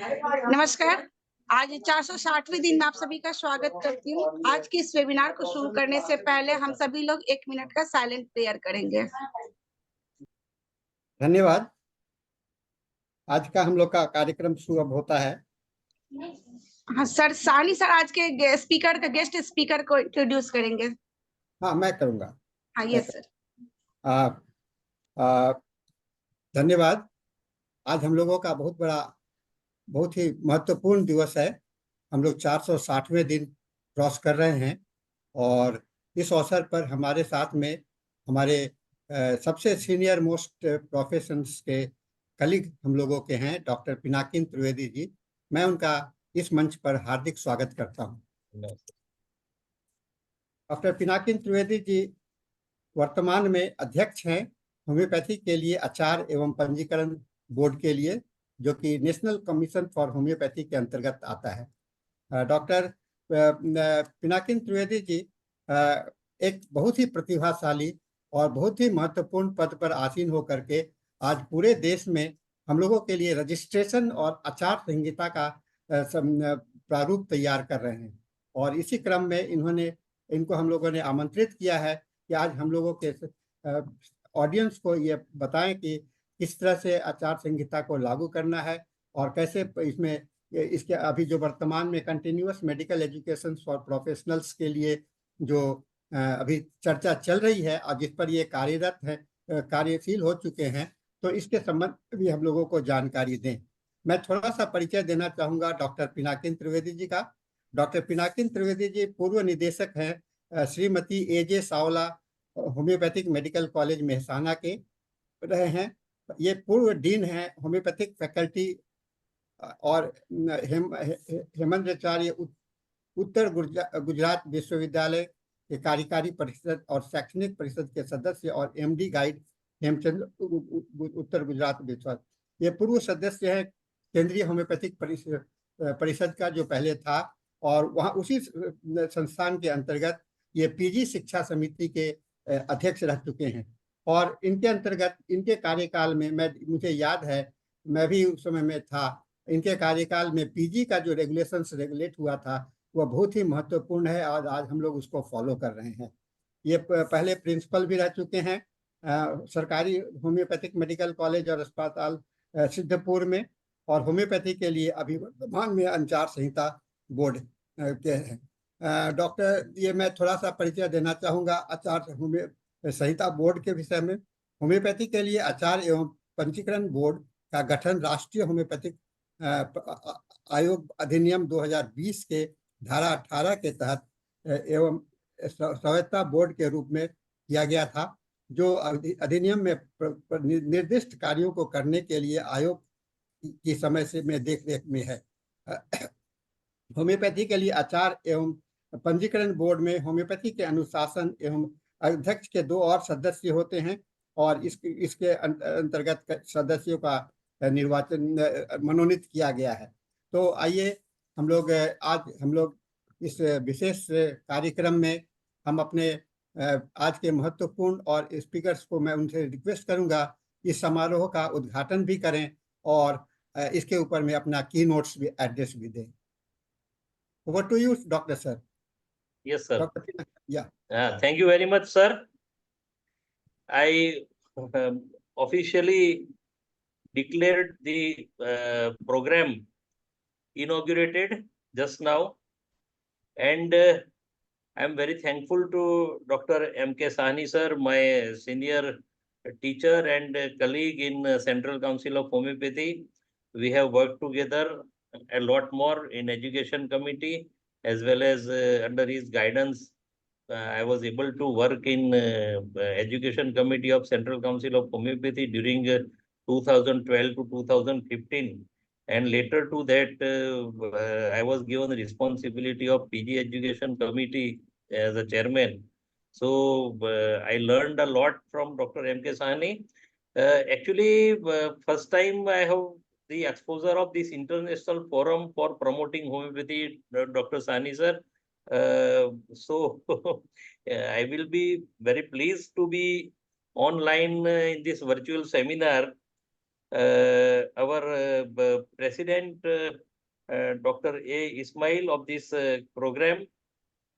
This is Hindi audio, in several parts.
नमस्कार। आज 460वें दिन में आप सभी का स्वागत करती हूँ। आज के इस वेबिनार को शुरू करने से पहले हम सभी लोग 1 मिनट का साइलेंट प्रेयर करेंगे। धन्यवाद। आज का हम लोग का कार्यक्रम शुरू अब होता है। हाँ सर, सानी सर आज के गेस्ट स्पीकर को इंट्रोड्यूस करेंगे। हाँ, मैं करूँगा। हाँ यस सर। धन्यवाद। आज हम लोगों का बहुत ही महत्वपूर्ण दिवस है। हम लोग 460वें दिन क्रॉस कर रहे हैं और इस अवसर पर हमारे साथ में हमारे सबसे सीनियर मोस्ट प्रोफेशंस के कलीग हम लोगों के हैं डॉक्टर पिनाकिन त्रिवेदी जी। मैं उनका इस मंच पर हार्दिक स्वागत करता हूं। डॉक्टर पिनाकिन त्रिवेदी जी वर्तमान में अध्यक्ष हैं होम्योपैथी के लिए आचार एवं पंजीकरण बोर्ड के लिए, जो कि नेशनल कमीशन फॉर होम्योपैथी के अंतर्गत आता है। डॉक्टर पिनाकिन त्रिवेदी जी एक बहुत ही प्रतिभाशाली और बहुत ही महत्वपूर्ण पद पर आसीन होकर के आज पूरे देश में हम लोगों के लिए रजिस्ट्रेशन और आचार संहिता का प्रारूप तैयार कर रहे हैं। और इसी क्रम में इनको हम लोगों ने आमंत्रित किया है कि आज हम लोगों के ऑडियंस को ये बताएं कि किस तरह से आचार संहिता को लागू करना है और कैसे इसके अभी जो वर्तमान में continuous medical education for professionals के लिए जो अभी चर्चा चल रही है और जिस पर ये कार्यरत है, कार्यशील हो चुके हैं, तो इसके संबंध में भी हम लोगों को जानकारी दें। मैं थोड़ा सा परिचय देना चाहूँगा डॉक्टर पिनाकिन त्रिवेदी जी का। डॉक्टर पिनाकिन त्रिवेदी जी पूर्व निदेशक हैं श्रीमती ए.जे. सावला होम्योपैथिक मेडिकल कॉलेज मेहसाना के रहे हैं। ये पूर्व डीन हैं होम्योपैथिक फैकल्टी और हेमंताचार्य उत्तर गुजरात विश्वविद्यालय के कार्यकारी परिषद और शैक्षणिक परिषद के सदस्य और एमडी गाइड हेमचंद्र उत्तर गुजरात विश्वविद्यालय। ये पूर्व सदस्य हैं केंद्रीय होम्योपैथिक परिषद का, जो पहले था, और वहाँ उसी संस्थान के अंतर्गत ये पीजी शिक्षा समिति के अध्यक्ष रह चुके हैं। और इनके अंतर्गत इनके कार्यकाल में मुझे याद है, मैं भी उस समय में था, इनके कार्यकाल में पीजी का जो रेगुलेट हुआ था वह बहुत ही महत्वपूर्ण है और आज हम लोग उसको फॉलो कर रहे हैं। ये पहले प्रिंसिपल भी रह चुके हैं सरकारी होम्योपैथिक मेडिकल कॉलेज और अस्पताल सिद्धपुर में, और होम्योपैथी के लिए अभी वर्तमान में आचार संहिता बोर्ड के हैं। डॉक्टर, ये मैं थोड़ा सा परिचय देना चाहूँगा आचार संहिता बोर्ड के विषय में। होम्योपैथी के लिए आचार एवं पंजीकरण बोर्ड का गठन राष्ट्रीय होम्योपैथिक आयोग अधिनियम 2020 के धारा 18 के तहत एवं स्वायत्ता बोर्ड के रूप में किया गया था, जो अधिनियम में निर्दिष्ट कार्यों को करने के लिए आयोग की समय से में देखरेख में है। होम्योपैथी के लिए आचार एवं पंजीकरण बोर्ड में होम्योपैथी के अनुशासन एवं अध्यक्ष के 2 और सदस्य होते हैं और इसके अंतर्गत सदस्यों का निर्वाचन मनोनीत किया गया है। तो आइए आज हम लोग इस विशेष कार्यक्रम में हम अपने आज के महत्वपूर्ण और स्पीकर्स को मैं उनसे रिक्वेस्ट करूंगा इस समारोह का उद्घाटन भी करें और इसके ऊपर में अपना की नोट्स भी एड्रेस भी दें। Over to you, Dr. Sir. Yes, sir. Dr. Yeah. Thank you very much, sir. I officially declared the program inaugurated just now, and I am very thankful to Dr. M.K. Sahni, sir, my senior teacher and colleague in Central Council of Homeopathy. We have worked together a lot more in education committee, as well as under his guidance. I was able to work in education committee of Central Council of Homeopathy during 2012 to 2015. And later to that, I was given the responsibility of PG Education Committee as a chairman. So I learned a lot from Dr. M.K. Sahni. Actually, first time I have the exposure of this international forum for promoting homeopathy, Dr. Sahni sir. So I will be very pleased to be online in this virtual seminar. our president, Dr. A. Ismail of this program,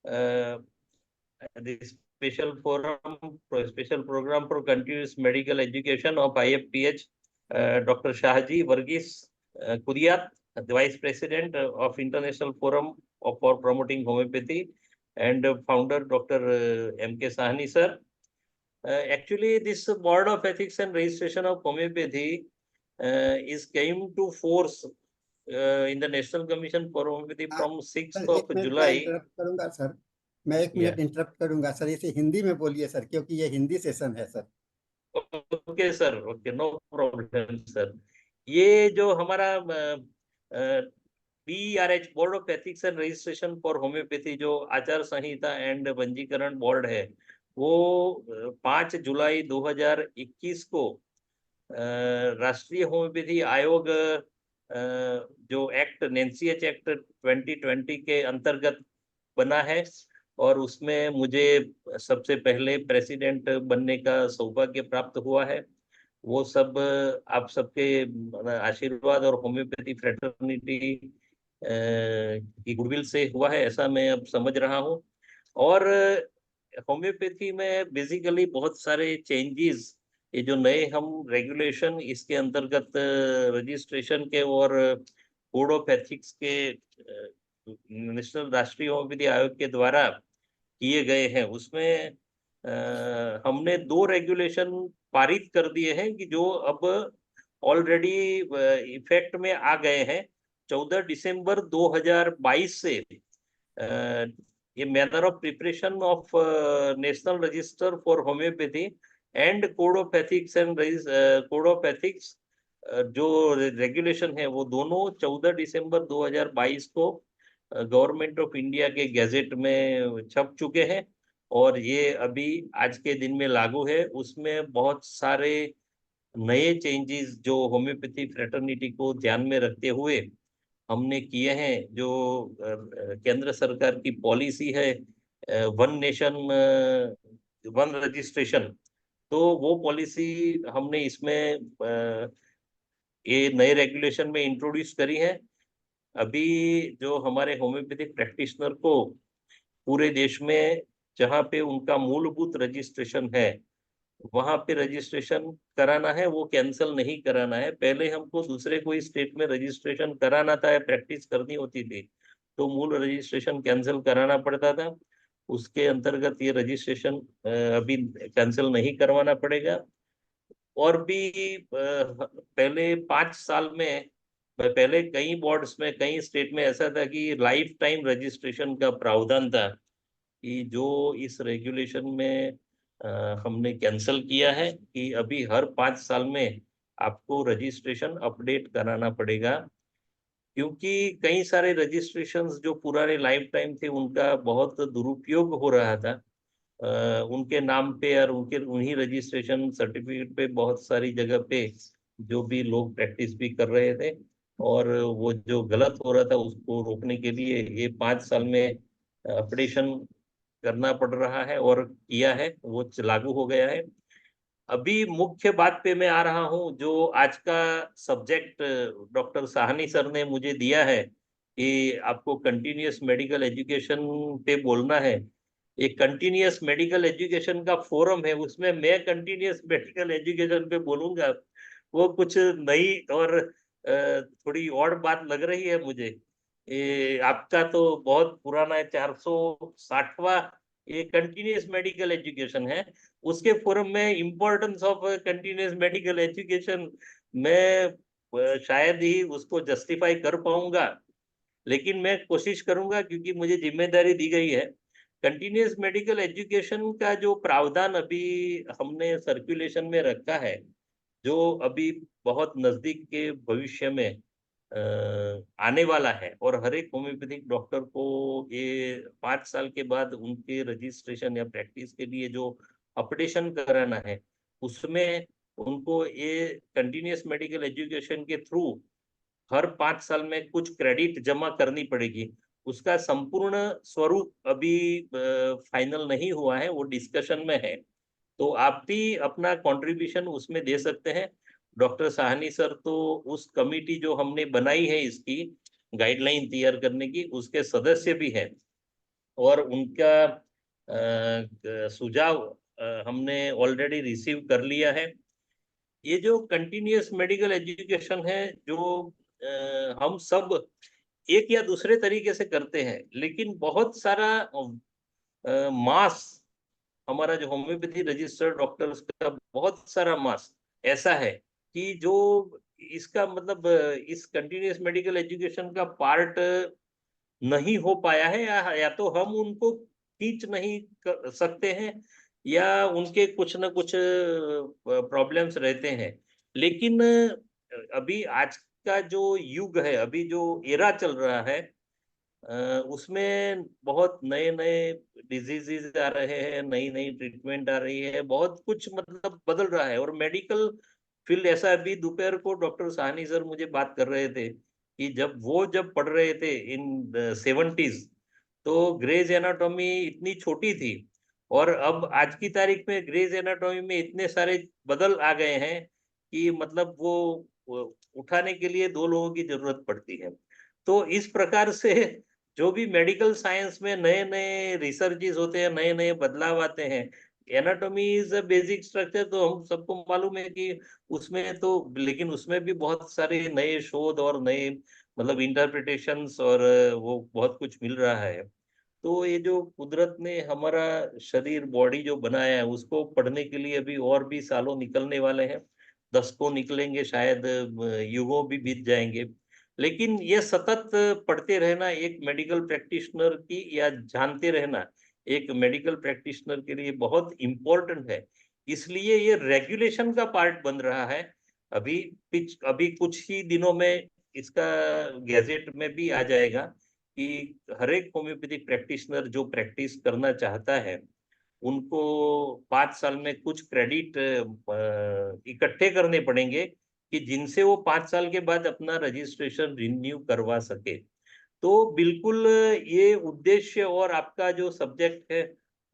the special program for continuous medical education of IFPH, Dr. Shahji Varghese Kuriat, the Vice President of International Forum for Promoting Homeopathy, and founder Dr. M.K. Sahni sir. Actually, this Board of Ethics and Registration of Homeopathy is came to force in the National Commission for Homeopathy from 6th sir of एक मिनट मैं July. इंटरप्ट करूंगा सर, मैं एक मिनट इंटरप्ट करूंगा सर, इसे हिंदी में बोलिए सर, क्योंकि ये हिंदी सेशन है sir. Okay sir, okay, no problem sir. ये जो हमारा BRH board of ethics and registration for homoeopathy जो आचार संहिता एंड पंजीकरण बोर्ड है, वो 5 जुलाई 2021 को राष्ट्रीय होम्योपैथी आयोग जो एक्ट NCH एक्ट 2020 के अंतर्गत बना है, और उसमें मुझे सबसे पहले प्रेसिडेंट बनने का सौभाग्य प्राप्त हुआ है। वो सब आप सबके आशीर्वाद और होम्योपैथी फ्रेटर्निटी की गुडविल से हुआ है, ऐसा मैं अब समझ रहा हूँ। और होम्योपैथी में बेसिकली बहुत सारे चेंजेस, ये जो नए हम रेगुलेशन इसके अंतर्गत रजिस्ट्रेशन के और कोड ऑफ एथिक्स के नेशनल राष्ट्रीय होम्योपैथी आयोग के द्वारा किए गए हैं, उसमें हमने 2 रेगुलेशन पारित कर दिए हैं कि जो अब ऑलरेडी इफेक्ट में आ गए हैं। 14 दिसंबर 2022 से ये manner of preparation of national register for homeopathy and code of ethics and code of ethics जो रेगुलेशन है, वो दोनों 14 दिसंबर 2022 को गवर्नमेंट ऑफ इंडिया के गैजेट में छप चुके हैं, और ये अभी आज के दिन में लागू है। उसमें बहुत सारे नए चेंजेस जो होम्योपैथी फ्रेटर्निटी को ध्यान में रखते हुए हमने किए हैं। जो केंद्र सरकार की पॉलिसी है वन नेशन वन रजिस्ट्रेशन, तो वो पॉलिसी हमने इसमें ये नए रेगुलेशन में इंट्रोड्यूस करी है। अभी जो हमारे होम्योपैथिक प्रैक्टिशनर को पूरे देश में जहाँ पे उनका मूलभूत रजिस्ट्रेशन है वहां पे रजिस्ट्रेशन कराना है, वो कैंसिल नहीं कराना है। पहले हमको दूसरे कोई स्टेट में रजिस्ट्रेशन कराना था या प्रैक्टिस करनी होती थी तो मूल रजिस्ट्रेशन कैंसिल कराना पड़ता था। उसके अंतर्गत ये रजिस्ट्रेशन अभी कैंसिल नहीं करवाना पड़ेगा। और भी पहले 5 साल में, पहले कई बोर्ड्स में कई स्टेट में ऐसा था कि लाइफ टाइम रजिस्ट्रेशन का प्रावधान था, कि जो इस रेगुलेशन में हमने कैंसिल किया है कि अभी हर 5 साल में आपको रजिस्ट्रेशन अपडेट कराना पड़ेगा। क्योंकि कई सारे रजिस्ट्रेशंस जो पुराने लाइफ टाइम थे उनका बहुत दुरुपयोग हो रहा था। उनके नाम पे और उनके उन्हीं रजिस्ट्रेशन सर्टिफिकेट पे बहुत सारी जगह पे जो भी लोग प्रैक्टिस भी कर रहे थे, और वो जो गलत हो रहा था उसको रोकने के लिए ये 5 साल में अपडेशन करना पड़ रहा है और किया है, वो लागू हो गया है। अभी मुख्य बात पे मैं आ रहा हूँ, जो आज का सब्जेक्ट डॉक्टर साहनी सर ने मुझे दिया है कि आपको कंटिन्यूअस मेडिकल एजुकेशन पे बोलना है। एक कंटिन्यूअस मेडिकल एजुकेशन का फोरम है, उसमें मैं कंटिन्यूअस मेडिकल एजुकेशन पे बोलूंगा, वो कुछ नई और थोड़ी और बात लग रही है मुझे। ये आपका तो बहुत पुराना है, 460वां ये कंटिन्यूअस मेडिकल एजुकेशन है। उसके फोरम में importance of continuous medical education मैं शायद ही उसको जस्टिफाई कर पाऊंगा, लेकिन मैं कोशिश करूंगा क्योंकि मुझे जिम्मेदारी दी गई है। कंटिन्यूअस मेडिकल एजुकेशन का जो प्रावधान अभी हमने सर्कुलेशन में रखा है, जो अभी बहुत नजदीक के भविष्य में आने वाला है, और हर एक होम्योपैथिक डॉक्टर को ये 5 साल के बाद उनके रजिस्ट्रेशन या प्रैक्टिस के लिए जो अपडेशन कराना है, उसमें उनको ये कंटिन्यूअस मेडिकल एजुकेशन के थ्रू हर 5 साल में कुछ क्रेडिट जमा करनी पड़ेगी। उसका संपूर्ण स्वरूप अभी फाइनल नहीं हुआ है, वो डिस्कशन में है, तो आप भी अपना कंट्रीब्यूशन उसमें दे सकते हैं। डॉक्टर साहनी सर तो उस कमिटी जो हमने बनाई है इसकी गाइडलाइन तैयार करने की, उसके सदस्य भी हैं और उनका सुझाव हमने ऑलरेडी रिसीव कर लिया है। ये जो कंटिन्यूअस मेडिकल एजुकेशन है जो हम सब एक या दूसरे तरीके से करते हैं, लेकिन बहुत सारा मास हमारा जो होम्योपैथी रजिस्टर्ड डॉक्टर्स का बहुत सारा मास ऐसा है कि जो इसका मतलब इस कंटिन्यूअस मेडिकल एजुकेशन का पार्ट नहीं हो पाया है, या तो हम उनको खींच नहीं कर सकते हैं या उनके कुछ ना कुछ प्रॉब्लम्स रहते हैं। लेकिन अभी आज का जो युग है, अभी जो एरा चल रहा है, उसमें बहुत नए नए डिजीजेज आ रहे हैं, नई नई ट्रीटमेंट आ रही है, बहुत कुछ मतलब बदल रहा है। और मेडिकल फील्ड ऐसा, अभी दोपहर को डॉक्टर साहनी सर मुझे बात कर रहे थे कि जब पढ़ रहे थे इन 70s, तो ग्रेज एनाटॉमी इतनी छोटी थी और अब आज की तारीख में ग्रेज एनाटॉमी में इतने सारे बदल आ गए हैं कि मतलब वो उठाने के लिए 2 लोगों की जरूरत पड़ती है। तो इस प्रकार से जो भी मेडिकल साइंस में नए नए रिसर्चेस होते हैं, नए नए बदलाव आते हैं, anatomy is a basic structure, तो हम सबको मालूम है कि उसमें तो, लेकिन उसमें भी बहुत सारे नए शोध और नए मतलब इंटरप्रिटेशंस और वो बहुत कुछ मिल रहा है। तो ये जो कुदरत ने हमारा शरीर बॉडी जो बनाया है, उसको पढ़ने के लिए अभी और भी सालों निकलने वाले हैं, दशकों निकलेंगे, शायद युगों भी बीत जाएंगे। लेकिन ये सतत पढ़ते रहना एक मेडिकल प्रैक्टिशनर की, या जानते रहना एक मेडिकल प्रैक्टिशनर के लिए बहुत इम्पोर्टेंट है। इसलिए ये रेगुलेशन का पार्ट बन रहा है। अभी कुछ ही दिनों में इसका गैजेट में भी आ जाएगा कि हर एक होम्योपैथिक प्रैक्टिशनर जो प्रैक्टिस करना चाहता है, उनको 5 साल में कुछ क्रेडिट इकट्ठे करने पड़ेंगे कि जिनसे वो 5 साल के बाद अपना रजिस्ट्रेशन रिन्यू करवा सके। तो बिल्कुल ये उद्देश्य और आपका जो सब्जेक्ट है,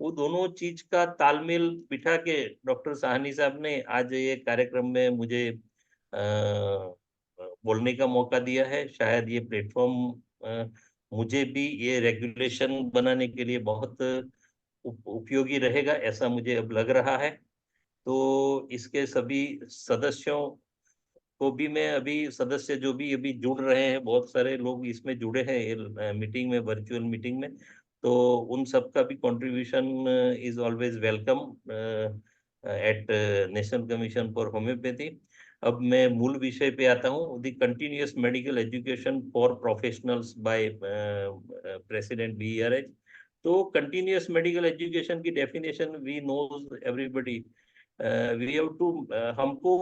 वो दोनों चीज का तालमेल बिठा के डॉक्टर साहनी साहब ने आज ये कार्यक्रम में मुझे बोलने का मौका दिया है। शायद ये प्लेटफॉर्म मुझे भी ये रेगुलेशन बनाने के लिए बहुत उपयोगी रहेगा, ऐसा मुझे अब लग रहा है। तो इसके सभी सदस्यों को भी मैं, अभी सदस्य जो भी अभी जुड़ रहे हैं, बहुत सारे लोग इसमें जुड़े हैं मीटिंग में, वर्चुअल मीटिंग में, तो उन सब का भी contribution is always welcome at national commission for homoeopathy. अब मैं मूल विषय पे आता हूँ, the continuous medical education for professionals by president BERH। तो कंटिन्यूअस मेडिकल एजुकेशन की definition we knows everybody, we have to, हमको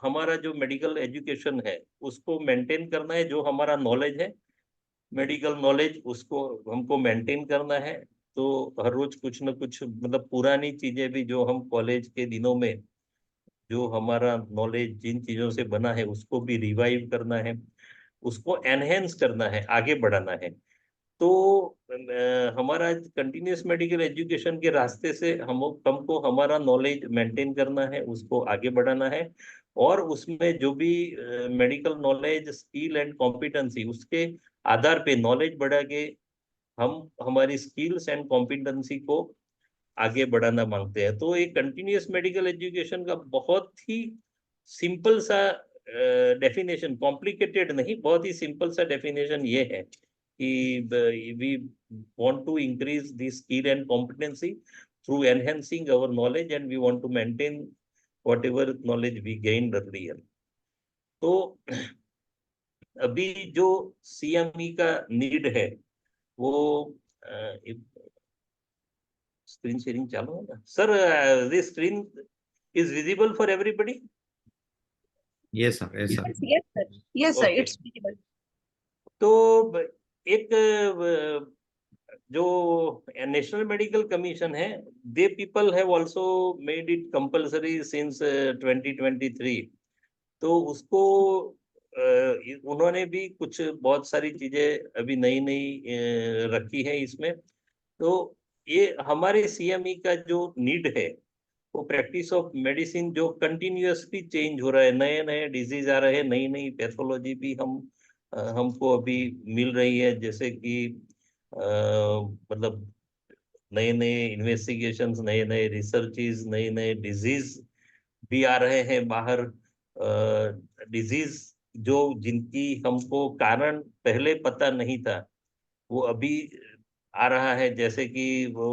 हमारा जो मेडिकल एजुकेशन है उसको मेंटेन करना है, जो हमारा नॉलेज है मेडिकल नॉलेज, उसको हमको मेंटेन करना है। तो हर रोज कुछ न कुछ मतलब पुरानी चीजें भी जो हम कॉलेज के दिनों में जो हमारा नॉलेज जिन चीजों से बना है, उसको भी रिवाइव करना है, उसको एनहेंस करना है, आगे बढ़ाना है। तो हमारा कंटिन्यूस मेडिकल एजुकेशन के रास्ते से हमको हमारा नॉलेज मेंटेन करना है, उसको आगे बढ़ाना है, और उसमें जो भी medical knowledge, skill and competency, उसके आधार पे नॉलेज बढ़ा के हम हमारी स्किल्स एंड कॉम्पिटेंसी को आगे बढ़ाना मांगते हैं। तो एक कंटिन्यूस मेडिकल एजुकेशन का बहुत ही सिंपल सा डेफिनेशन, कॉम्प्लिकेटेड नहीं, बहुत ही सिंपल सा डेफिनेशन ये है कि we want to increase the skill and competency through enhancing our knowledge, and we want to maintain whatever knowledge we gained earlier. तो अभी जो CME का नीड है वो, स्क्रीन शेयरिंग चालू है ना sir? This screen is visible for everybody? Yes, sir. Yes, sir. Yes, sir. Yes, sir. Okay. It's visible. तो एक जो नेशनल मेडिकल कमीशन है, they people have also made it compulsory since 2023। तो उसको उन्होंने भी कुछ बहुत सारी चीजें अभी नई नई रखी है इसमें। तो ये हमारे CME का जो नीड है वो प्रैक्टिस ऑफ मेडिसिन जो कंटिन्यूअसली चेंज हो रहा है, नए नए डिजीज आ रहे हैं, नई नई पैथोलॉजी भी हमको अभी मिल रही है, जैसे कि मतलब नए नए इन्वेस्टिगेशंस, नए नए रिसर्चेस, नए नए डिजीज भी आ रहे हैं बाहर। डिजीज जो जिनकी हमको कारण पहले पता नहीं था, वो अभी आ रहा है, जैसे कि वो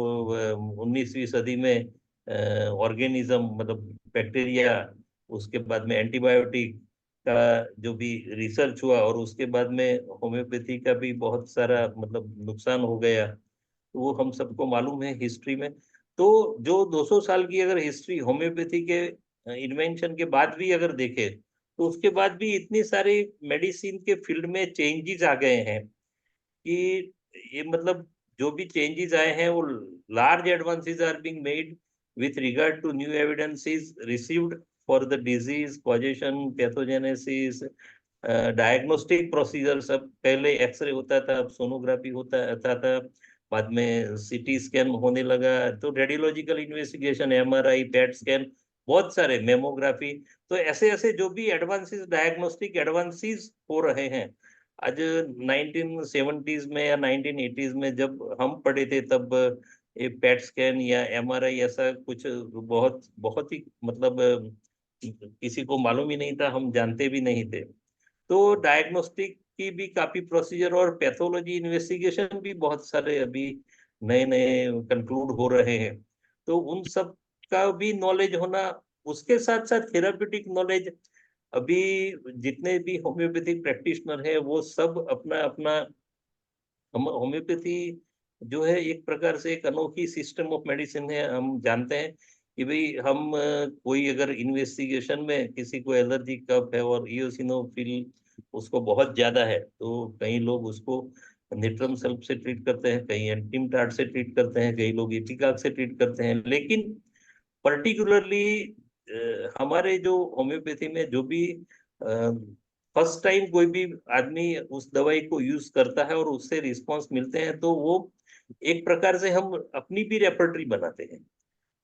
19वीं सदी में ऑर्गेनिज्म मतलब बैक्टीरिया, उसके बाद में एंटीबायोटिक का जो भी रिसर्च हुआ, और उसके बाद में होम्योपैथी का भी बहुत सारा मतलब नुकसान हो गया, तो वो हम सबको मालूम है हिस्ट्री में। तो जो 200 साल की अगर हिस्ट्री होम्योपैथी के इन्वेंशन के बाद भी अगर देखे, तो उसके बाद भी इतनी सारी मेडिसिन के फील्ड में चेंजेस आ गए हैं कि ये मतलब जो भी चेंजेस आए हैं वो large advances are being made with regard to new evidences received for the disease causation, pathogenesis, diagnostic procedure. सब पहले एक्सरे होता था, अब सोनोग्राफी होता था, बाद में सीटी स्कैन होने लगा, तो radiological investigation, MRI, PET scan, बहुत सारे, मेमोग्राफी। तो ऐसे ऐसे जो भी एडवांसेस, डायग्नोस्टिक एडवांसेस हो रहे हैं। आज 1970s में या 1980s में जब हम पढ़े थे, तब ये पेट स्कैन या एमआरआई ऐसा कुछ बहुत बहुत ही मतलब किसी को मालूम ही नहीं था, हम जानते भी नहीं थे। तो डायग्नोस्टिक की भी काफी प्रोसीजर और पैथोलॉजी इन्वेस्टिगेशन भी बहुत सारे अभी नए नए कंक्लूड हो रहे हैं। तो उन सब का भी नॉलेज होना, उसके साथ साथ थेराप्यूटिक नॉलेज, अभी जितने भी होम्योपैथिक प्रैक्टिशनर है वो सब अपना अपना, होम्योपैथी जो है एक प्रकार से एक अनोखी सिस्टम ऑफ मेडिसिन है। हम जानते हैं कि भाई हम कोई अगर इन्वेस्टिगेशन में किसी को एलर्जी कफ है और इओसिनोफिल उसको बहुत ज्यादा है, तो कई लोग उसको नेट्रम सल्फ से ट्रीट करते हैं, कई एंटीमटाड से ट्रीट करते हैं, कई लोग इपिकाक से ट्रीट करते हैं। लेकिन पर्टिकुलरली हमारे जो होम्योपैथी में जो भी फर्स्ट टाइम कोई भी आदमी उस दवाई को यूज करता है और उससे रिस्पांस मिलते हैं, तो वो एक प्रकार से हम अपनी भी रेपर्टरी बनाते हैं,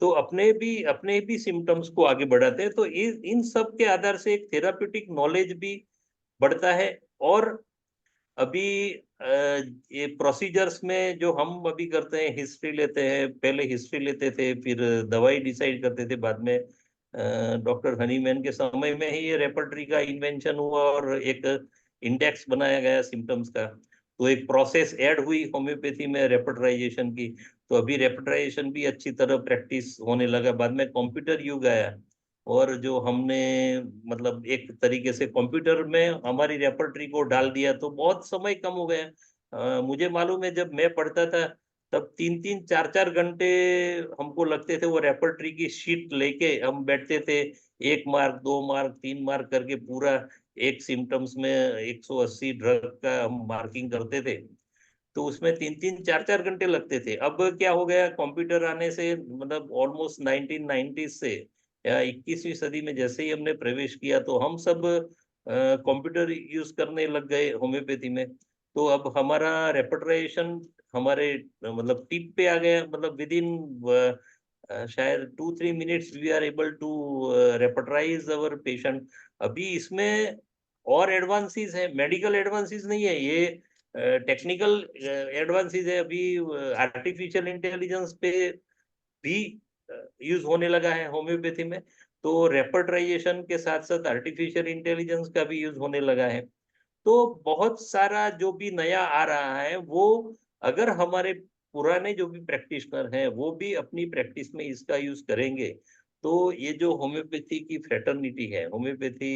तो अपने भी सिम्टम्स को आगे बढ़ाते हैं। तो इन सब के आधार से एक थेराप्यूटिक नॉलेज भी बढ़ता है। और अभी ये प्रोसीजर्स में जो हम अभी करते हैं, हिस्ट्री लेते हैं, पहले हिस्ट्री लेते थे, फिर दवाई डिसाइड करते थे, बाद में डॉक्टर हनीमैन के समय में ही ये रेपर्टरी का इन्वेंशन हुआ और एक इंडेक्स बनाया गया सिम्टम्स का। तो एक प्रोसेस ऐड हुई होम्योपैथी में रेपर्टराइजेशन की। तो अभी रेपर्टराइजेशन भी अच्छी तरह प्रैक्टिस होने लगा। बाद में कंप्यूटर युग आया, और जो हमने मतलब एक तरीके से कंप्यूटर में हमारी रेपर्टरी को डाल दिया, तो बहुत समय कम हो गया। मुझे मालूम है जब मैं पढ़ता था, तब 3-3 4-4 घंटे हमको लगते थे वो रेपर्टरी की शीट लेके हम बैठते थे, 1 मार्क 2 मार्क 3 मार्क करके पूरा एक सिम्टम्स में 180 ड्रग का हम मार्किंग करते थे। तो उसमें 3-3 4-4 घंटे लगते थे। अब क्या हो गया, कंप्यूटर आने से मतलब ऑलमोस्ट 1990 से या 21वीं सदी में जैसे ही हमने प्रवेश किया, तो हम सब कंप्यूटर यूज करने लग गए होम्योपैथी में। तो अब हमारा रेपर्टराइजेशन हमारे मतलब टिप पे आ गया, मतलब विद इन शायद 2-3 minutes we are able to repertorize our patient. अभी इसमें और एडवांसेस है, मेडिकल एडवांसेस नहीं है ये, टेक्निकल एडवांसेस है। अभी आर्टिफिशियल इंटेलिजेंस पे भी यूज होने लगा है होम्योपैथी में। तो रेपर्टराइजेशन के साथ साथ आर्टिफिशियल इंटेलिजेंस का भी यूज होने लगा है। तो बहुत सारा जो भी नया आ रहा है, वो अगर हमारे पुराने जो भी प्रैक्टिशनर हैं वो भी अपनी प्रैक्टिस में इसका यूज करेंगे, तो ये जो होम्योपैथी की फ्रेटर्निटी है, होम्योपैथी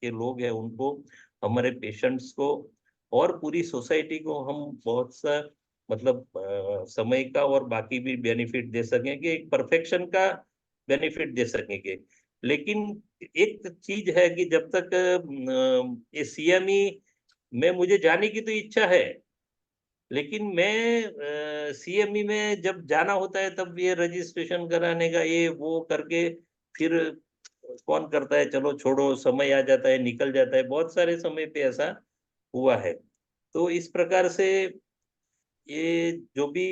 के लोग हैं, उनको, हमारे पेशेंट्स को और पूरी सोसाइटी को हम बहुत सा मतलब समय का और बाकी भी बेनिफिट दे सकेंगे, एक परफेक्शन का बेनिफिट दे सकेंगे। लेकिन एक चीज है कि जब तक ये सीएमई में मुझे जाने की तो इच्छा है, लेकिन मैं सीएमई में जब जाना होता है तब ये रजिस्ट्रेशन कराने का ये वो करके फिर कौन करता है, चलो छोड़ो, समय आ जाता है, निकल जाता है, बहुत सारे समय पे ऐसा हुआ है। तो इस प्रकार से ये जो भी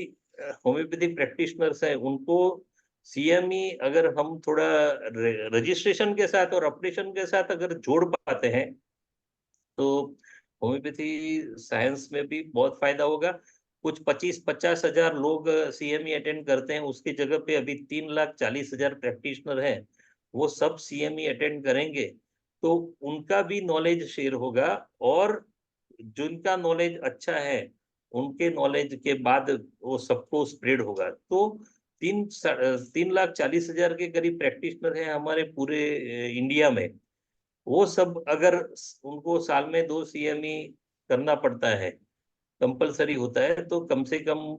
होम्योपैथिक प्रैक्टिशनर्स हैं, उनको सीएमई अगर हम थोड़ा रजिस्ट्रेशन के साथ और ऑपरेशन के साथ अगर जोड़ पाते हैं तो होम्योपैथी साइंस में भी बहुत फायदा होगा। कुछ 25-50 हजार लोग सीएमई अटेंड करते हैं, उसकी जगह पे अभी 3,40,000 प्रैक्टिशनर हैं, वो सब सीएमई अटेंड करेंगे तो उनका भी नॉलेज शेयर होगा, और जिनका नॉलेज अच्छा है उनके नॉलेज के बाद वो सबको स्प्रेड होगा। तो 3,40,000 के करीब प्रैक्टिशनर हैं हमारे पूरे इंडिया में। वो सब अगर उनको साल में 2 सीएमई करना पड़ता है, कंपलसरी होता है, तो कम से कम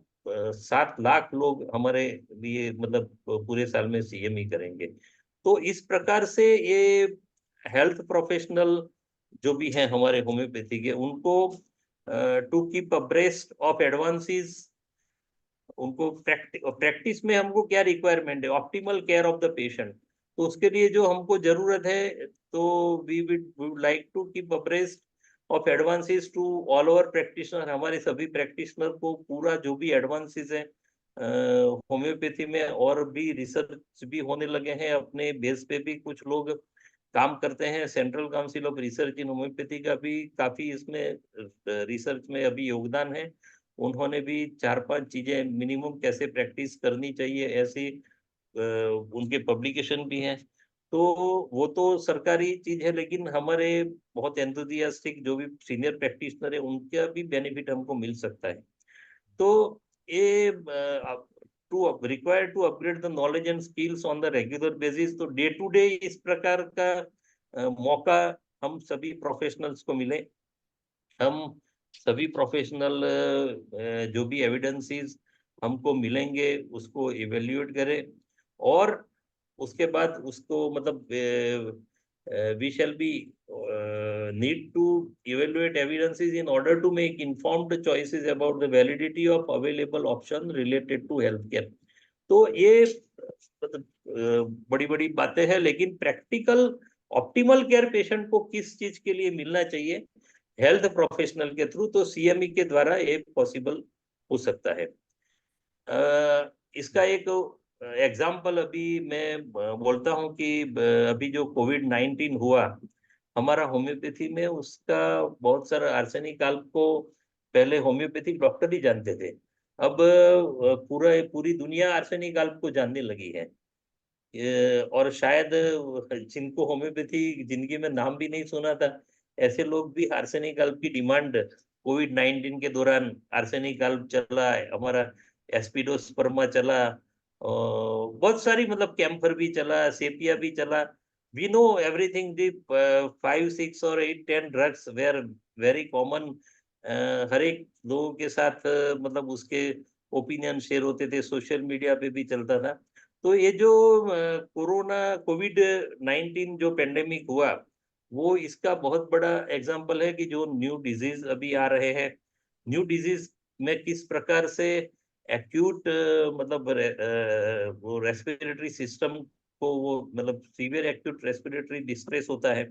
7 लाख लोग हमारे लिए मतलब पूरे साल में सीएमई करेंगे। तो इस प्रकार से ये हेल्थ प्रोफेशनल जो भी हैं हमारे होम्योपैथी के, उनको to keep abreast of advances, उनको प्रैक्टिस में हमको क्या रिक्वायरमेंट है, optimal care of the patient, तो उसके लिए जो हमको जरूरत है, तो we would like to keep abreast of advances to all over practitioner. हमारे सभी प्रैक्टिशनर को पूरा जो भी एडवांसेस है होम्योपैथी में, और भी रिसर्च भी होने लगे हैं, अपने बेस पे भी कुछ लोग काम करते हैं। Central council of research in homeopathy का भी काफी इसमें रिसर्च में अभी योगदान है। उन्होंने भी 4-5 चीजें मिनिमम कैसे प्रैक्टिस करनी चाहिए ऐसी उनके पब्लिकेशन भी हैं। तो वो तो सरकारी चीज है, लेकिन हमारे बहुत एंथुसियास्टिक जो भी सीनियर प्रैक्टिशनर है उनका भी बेनिफिट हमको मिल सकता है। तो ये to require to upgrade the knowledge and skills on the regular basis, तो डे टू डे इस प्रकार का मौका हम सभी प्रोफेशनल्स को मिले। हम सभी प्रोफेशनल जो भी एविडेंसेस हमको मिलेंगे उसको इवेल्युएट करें, और उसके बाद उसको मतलब we shall be need to evaluate evidences in order to make informed choices about the validity of available option related to healthcare। तो ये मतलब बड़ी बड़ी बातें हैं, लेकिन प्रैक्टिकल ऑप्टिमल केयर पेशेंट को किस चीज के लिए मिलना चाहिए हेल्थ प्रोफेशनल के थ्रू, तो सीएमई के द्वारा ये पॉसिबल हो सकता है। इसका एक एग्जाम्पल अभी मैं बोलता हूँ कि अभी जो कोविड-19 हुआ हमारा होम्योपैथी में, उसका बहुत सारा आर्सेनिक आल्प को पहले होम्योपैथिक डॉक्टर ही जानते थे। अब पूरी दुनिया आर्सेनिक आल्प को जानने लगी है, और शायद जिनको होम्योपैथी जिंदगी में नाम भी नहीं सुना था, ऐसे लोग भी आर्सेनिक आल्प की डिमांड कोविड-19 के दौरान, आर्सेनिक आल्प चला, हमारा एस्पिडोस्पर्मा चला, बहुत सारी मतलब कैम्फर भी चला, सेपिया भी चला। वी नो एवरीथिंग, दी 5, 6 और 8, 10 ड्रग्स वेर वेरी कॉमन। हर एक लोगों के साथ मतलब उसके ओपिनियन शेयर होते थे, सोशल मीडिया पे भी चलता था। तो ये जो कोविड-19 जो पेंडेमिक हुआ, वो इसका बहुत बड़ा एग्जाम्पल है कि जो न्यू डिजीज अभी आ रहे हैं, न्यू डिजीज में किस प्रकार से एक्यूट मतलब वो रेस्पिरेटरी सिस्टम को वो मतलब सीवियर एक्यूट रेस्पिरेटरी डिस्ट्रेस होता है,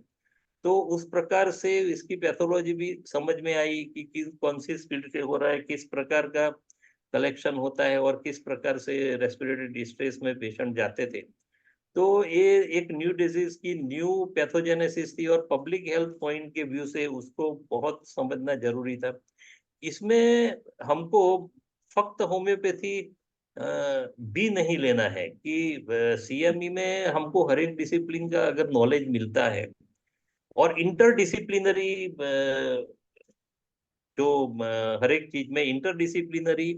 तो उस प्रकार से इसकी पैथोलॉजी भी समझ में आई कि कौन सी स्पीड से हो रहा है, किस प्रकार का कलेक्शन होता है, और किस प्रकार से रेस्पिरेटरी डिस्ट्रेस में पेशेंट जाते थे। तो ये एक न्यू डिजीज की न्यू पैथोजेनेसिस थी, और पब्लिक हेल्थ पॉइंट के व्यू से उसको बहुत समझना जरूरी था। इसमें हमको फक्त होम्योपैथी भी नहीं लेना है कि सीएमई में हमको हर एक डिसिप्लिन का अगर नॉलेज मिलता है, और इंटरडिसिप्लिनरी जो हर एक चीज में इंटरडिसिप्लिनरी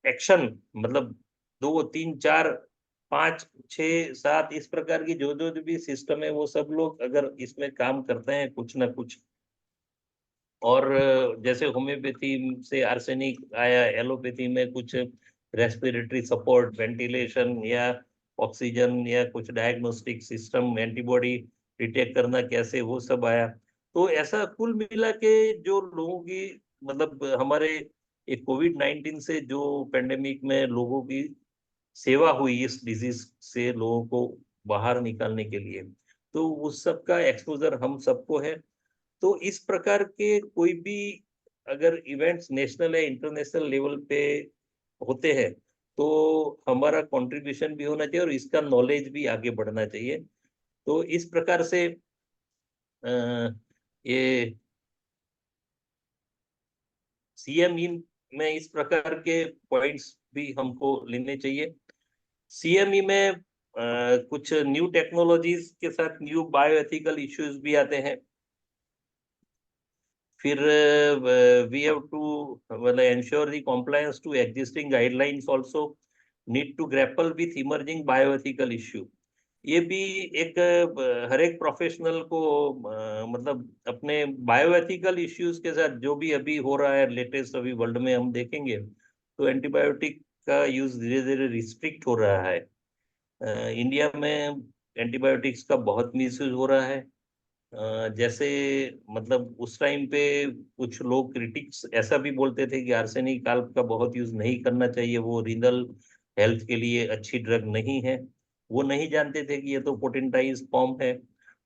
एक्शन, मतलब 2, 3, 4, 5, 6, 7 इस प्रकार की जो जो भी सिस्टम है, वो सब लोग अगर इसमें काम करते हैं कुछ ना कुछ, और जैसे होम्योपैथी से आर्सेनिक आया, एलोपैथी में कुछ रेस्पिरेटरी सपोर्ट, वेंटिलेशन या ऑक्सीजन या कुछ डायग्नोस्टिक सिस्टम, एंटीबॉडी डिटेक्ट करना कैसे, वो सब आया। तो ऐसा कुल मिला के जो लोगों की मतलब हमारे एक कोविड-19 से जो पेंडेमिक में लोगों की सेवा हुई इस डिजीज से लोगों को बाहर निकालने के लिए, तो उस सब का एक्सपोजर हम सबको है। तो इस प्रकार के कोई भी अगर इवेंट्स नेशनल या इंटरनेशनल लेवल पे होते हैं, तो हमारा कंट्रीब्यूशन भी होना चाहिए और इसका नॉलेज भी आगे बढ़ना चाहिए। तो इस प्रकार से ये सीएमई में इस प्रकार के पॉइंट्स भी हमको लेने चाहिए। सीएमई में कुछ न्यू टेक्नोलॉजीज के साथ न्यू बायोएथिकल इश्यूज भी आते हैं। फिर वी हैव टू मतलब ensure the compliance to existing guidelines also need to grapple with emerging bioethical issue. ये भी एक हर एक प्रोफेशनल को मतलब अपने बायोएथिकल इश्यूज के साथ जो भी अभी हो रहा है लेटेस्ट अभी वर्ल्ड में हम देखेंगे तो एंटीबायोटिक का यूज धीरे धीरे रिस्ट्रिक्ट हो रहा है। इंडिया में एंटीबायोटिक्स का बहुत मिसयूज हो रहा है। जैसे मतलब उस टाइम पे कुछ लोग क्रिटिक्स ऐसा भी बोलते थे कि आर्सेनिक आल्प का बहुत यूज नहीं करना चाहिए, वो रीनल हेल्थ के लिए अच्छी ड्रग नहीं है। वो नहीं जानते थे कि ये तो पोटेंटाइज फॉर्म है।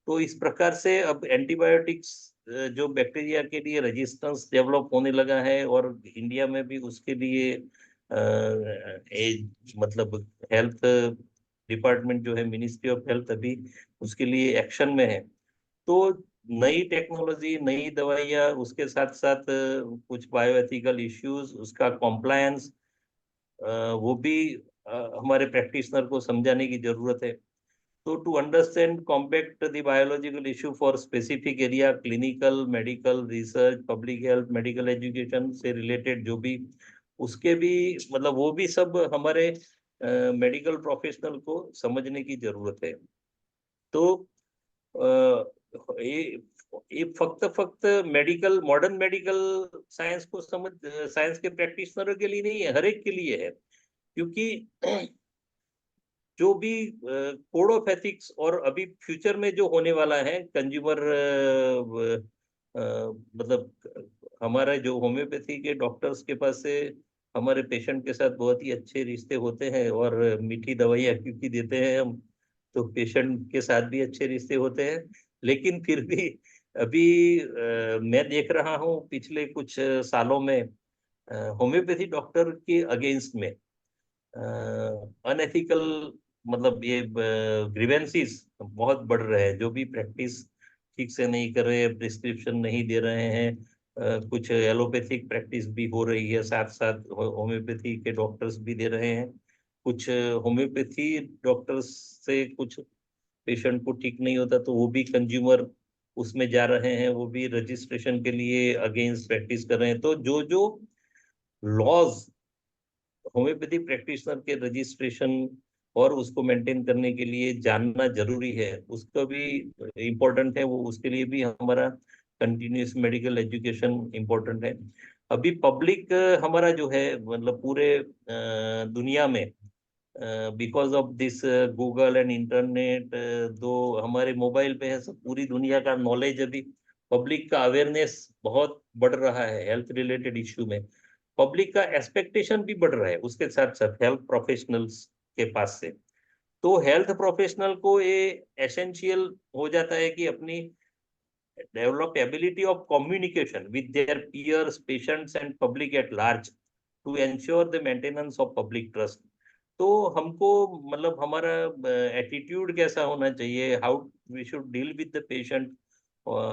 तो इस प्रकार से अब एंटीबायोटिक्स जो बैक्टीरिया के लिए रेजिस्टेंस डेवलप होने लगा है और इंडिया में भी उसके लिए मतलब हेल्थ डिपार्टमेंट जो है मिनिस्ट्री ऑफ हेल्थ अभी उसके लिए एक्शन में है। तो नई टेक्नोलॉजी नई दवाइयाँ उसके साथ साथ कुछ बायोएथिकल इश्यूज उसका कॉम्प्लायंस वो भी हमारे प्रैक्टिशनर को समझाने की जरूरत है। तो to understand compact the biological issue for specific area clinical medical research public health medical education से रिलेटेड जो भी उसके भी मतलब वो भी सब हमारे मेडिकल प्रोफेशनल को समझने की जरूरत है। तो ये फक्त मेडिकल मॉडर्न मेडिकल साइंस को समझ साइंस के प्रैक्टिशनरों के लिए नहीं है, हर एक के लिए है। क्योंकि जो भी कोड ऑफ एथिक्स और अभी फ्यूचर में जो होने वाला है कंज्यूमर मतलब हमारे जो होम्योपैथी के डॉक्टर्स के पास से हमारे पेशेंट के साथ बहुत ही अच्छे रिश्ते होते हैं और मीठी दवाइयाँ क्योंकि देते हैं हम, तो पेशेंट के साथ भी अच्छे रिश्ते होते हैं। लेकिन फिर भी अभी मैं देख रहा हूँ पिछले कुछ सालों में होम्योपैथी डॉक्टर के अगेंस्ट में अनएथिकल मतलब ये ग्रीवेंसीज बहुत बढ़ रहे हैं। जो भी प्रैक्टिस ठीक से नहीं कर रहे हैं, प्रिस्क्रिप्शन नहीं दे रहे हैं, कुछ एलोपैथिक प्रैक्टिस भी हो रही है, साथ साथ होम्योपैथी के डॉक्टर्स भी दे रहे हैं। कुछ होम्योपैथी डॉक्टर्स से कुछ पेशेंट को ठीक नहीं होता तो वो भी कंज्यूमर उसमें जा रहे हैं, वो भी रजिस्ट्रेशन के लिए अगेंस्ट प्रैक्टिस कर रहे हैं। तो जो जो लॉज होम्योपैथी प्रैक्टिशनर के रजिस्ट्रेशन और उसको मेंटेन करने के लिए जानना जरूरी है, उसका भी इम्पोर्टेंट है। वो उसके लिए भी हमारा कंटिन्यूस मेडिकल एजुकेशन इम्पोर्टेंट है। अभी पब्लिक हमारा जो है मतलब पूरे दुनिया में because of this Google and internet दो हमारे मोबाइल पे है, सब पूरी दुनिया का नॉलेज अभी पब्लिक का अवेयरनेस बहुत बढ़ रहा है हेल्थ रिलेटेड इश्यू में। पब्लिक का एक्सपेक्टेशन भी बढ़ रहा है उसके साथ साथ हेल्थ प्रोफेशनल्स के पास से। तो हेल्थ प्रोफेशनल को ये एसेंशियल हो जाता है कि अपनी develop ability of communication with their peers patients and public at large to ensure the maintenance of public trust. तो हमको मतलब हमारा एटीट्यूड कैसा होना चाहिए, how we should deal with the patient,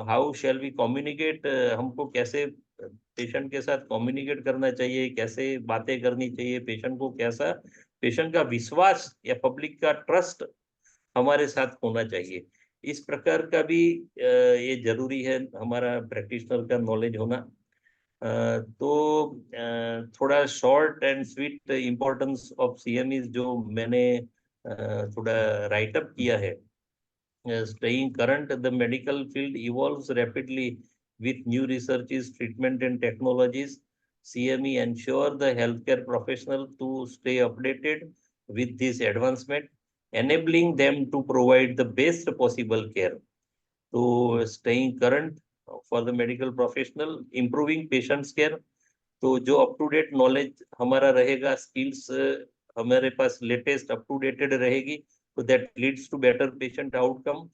how shall we communicate, हमको कैसे पेशेंट के साथ कम्युनिकेट करना चाहिए, कैसे बातें करनी चाहिए, पेशेंट को कैसा पेशेंट का विश्वास या पब्लिक का ट्रस्ट हमारे साथ होना चाहिए। इस प्रकार का भी ये जरूरी है हमारा प्रैक्टिशनर का नॉलेज होना। तो थोड़ा short and sweet importance of CME जो मैंने थोड़ा राइट अप किया है। Staying current, the medical field evolves rapidly with new researches, treatment and technologies. CME ensure the healthcare professional to stay updated with this advancement, enabling them to provide the best possible care. So staying current for the medical professional, improving patients care. तो जो अप टू डेट नॉलेज हमारा रहेगा, स्किल्स हमारे पास लेटेस्ट अप टू डेटेड रहेगी, तो that leads to better patient outcome.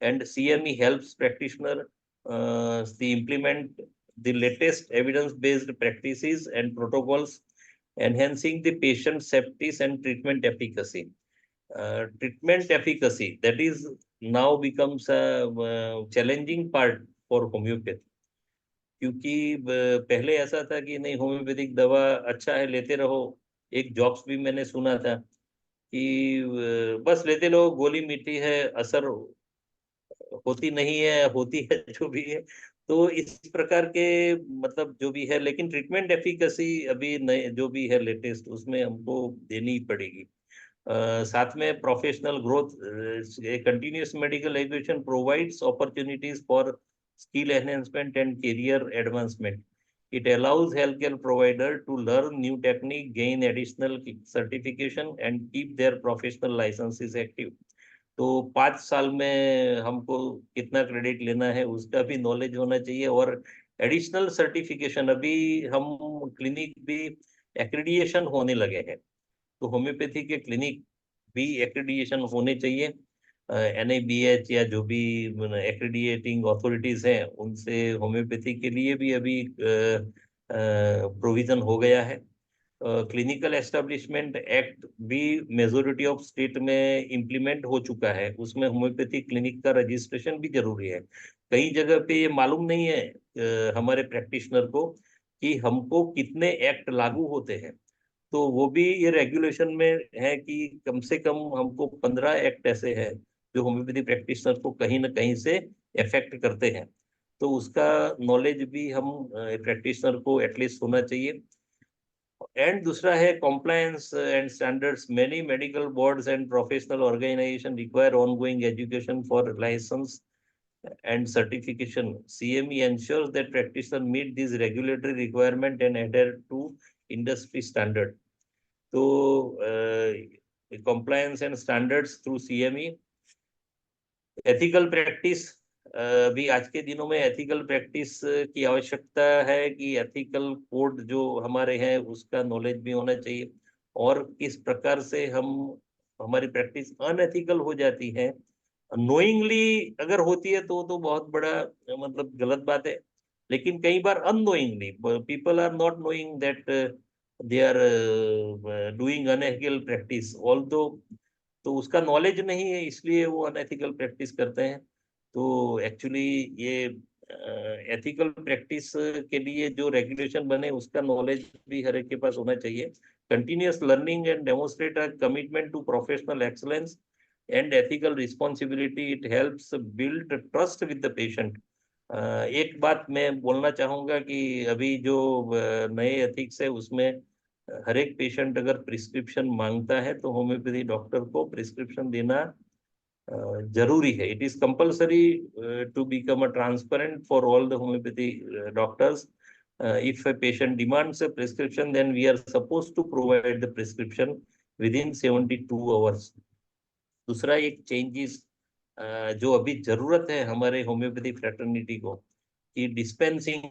And CME helps practitioner the implement the latest evidence based practices and protocols enhancing the patient safety and treatment efficacy. Treatment efficacy, that is now becomes a challenging part for homeopathy. क्योंकि पहले ऐसा था कि नहीं, होम्योपैथिक दवा अच्छा है, लेते रहो। एक जॉब्स भी मैंने सुना था कि बस लेते रहो, गोली मीठी है, असर होती नहीं है, होती है जो भी है। तो इस प्रकार के मतलब जो भी है, लेकिन ट्रीटमेंट एफिकेसी अभी नए जो भी है लेटेस्ट, उसमें हमको देनी ही पड़ेगी। साथ में professional growth, continuous medical education provides opportunities for skill enhancement and career advancement. It allows healthcare provider to learn new technique, gain additional certification and keep their professional licenses active. तो 5 साल में हमको कितना क्रेडिट लेना है उसका भी नॉलेज होना चाहिए। और एडिशनल सर्टिफिकेशन, अभी हम क्लिनिक भी एक्रेडिएशन होने लगे हैं, तो होम्योपैथी के क्लिनिक भी एक्रेडिएशन होने चाहिए। NABH या जो भी एक्रेडिएटिंग अथॉरिटीज हैं, उनसे होम्योपैथी के लिए भी अभी प्रोविजन हो गया है। क्लिनिकल एस्टेब्लिशमेंट एक्ट भी मेजोरिटी ऑफ स्टेट में इम्प्लीमेंट हो चुका है, उसमें होम्योपैथी क्लिनिक का रजिस्ट्रेशन भी जरूरी है। कई जगह पे ये मालूम नहीं है हमारे प्रैक्टिशनर को कि हमको कितने एक्ट लागू होते हैं। तो वो भी ये रेगुलेशन में है कि कम से कम हमको 15 एक्ट ऐसे हैं जो होम्योपैथी प्रैक्टिशनर को कहीं ना कहीं से इफेक्ट करते हैं। तो उसका नॉलेज भी हम प्रैक्टिशनर को एटलीस्ट होना चाहिए। एंड दूसरा है compliance and standards. Many medical boards and professional organization require ongoing education for license and certification. CME ensures that practitioners meet these regulatory requirements and adhere to industry standard. तो compliance and standards through CME. Ethical practice, अभी आज के दिनों में एथिकल प्रैक्टिस की आवश्यकता है कि एथिकल कोड जो हमारे हैं उसका नॉलेज भी होना चाहिए, और किस प्रकार से हमारी प्रैक्टिस अनएथिकल हो जाती है। नोइंगली अगर होती है तो बहुत बड़ा मतलब गलत बात है, लेकिन कई बार unknowingly people are not knowing that they are doing unethical practice, although तो उसका नॉलेज नहीं है, इसलिए वो अनएथिकल प्रैक्टिस करते हैं। तो एक्चुअली ये एथिकल प्रैक्टिस के लिए जो रेगुलेशन बने उसका नॉलेज भी हर एक के पास होना चाहिए। Continuous learning and demonstrate a commitment to professional excellence and ethical responsibility, it helps build trust with the patient. एक बात मैं बोलना चाहूँगा कि अभी जो नए एथिक्स है उसमें हर एक पेशेंट अगर प्रिस्क्रिप्शन मांगता है तो होम्योपैथी डॉक्टर को प्रिस्क्रिप्शन देना जरूरी है। It is compulsory to become a transparent for all the homoeopathy doctors. If a patient demands a prescription, then we are supposed to provide the prescription within 72 hours. दूसरा एक चेंजेस जो अभी जरूरत है हमारे होम्योपैथी फ्रेटर्निटी को, कि डिस्पेंसिंग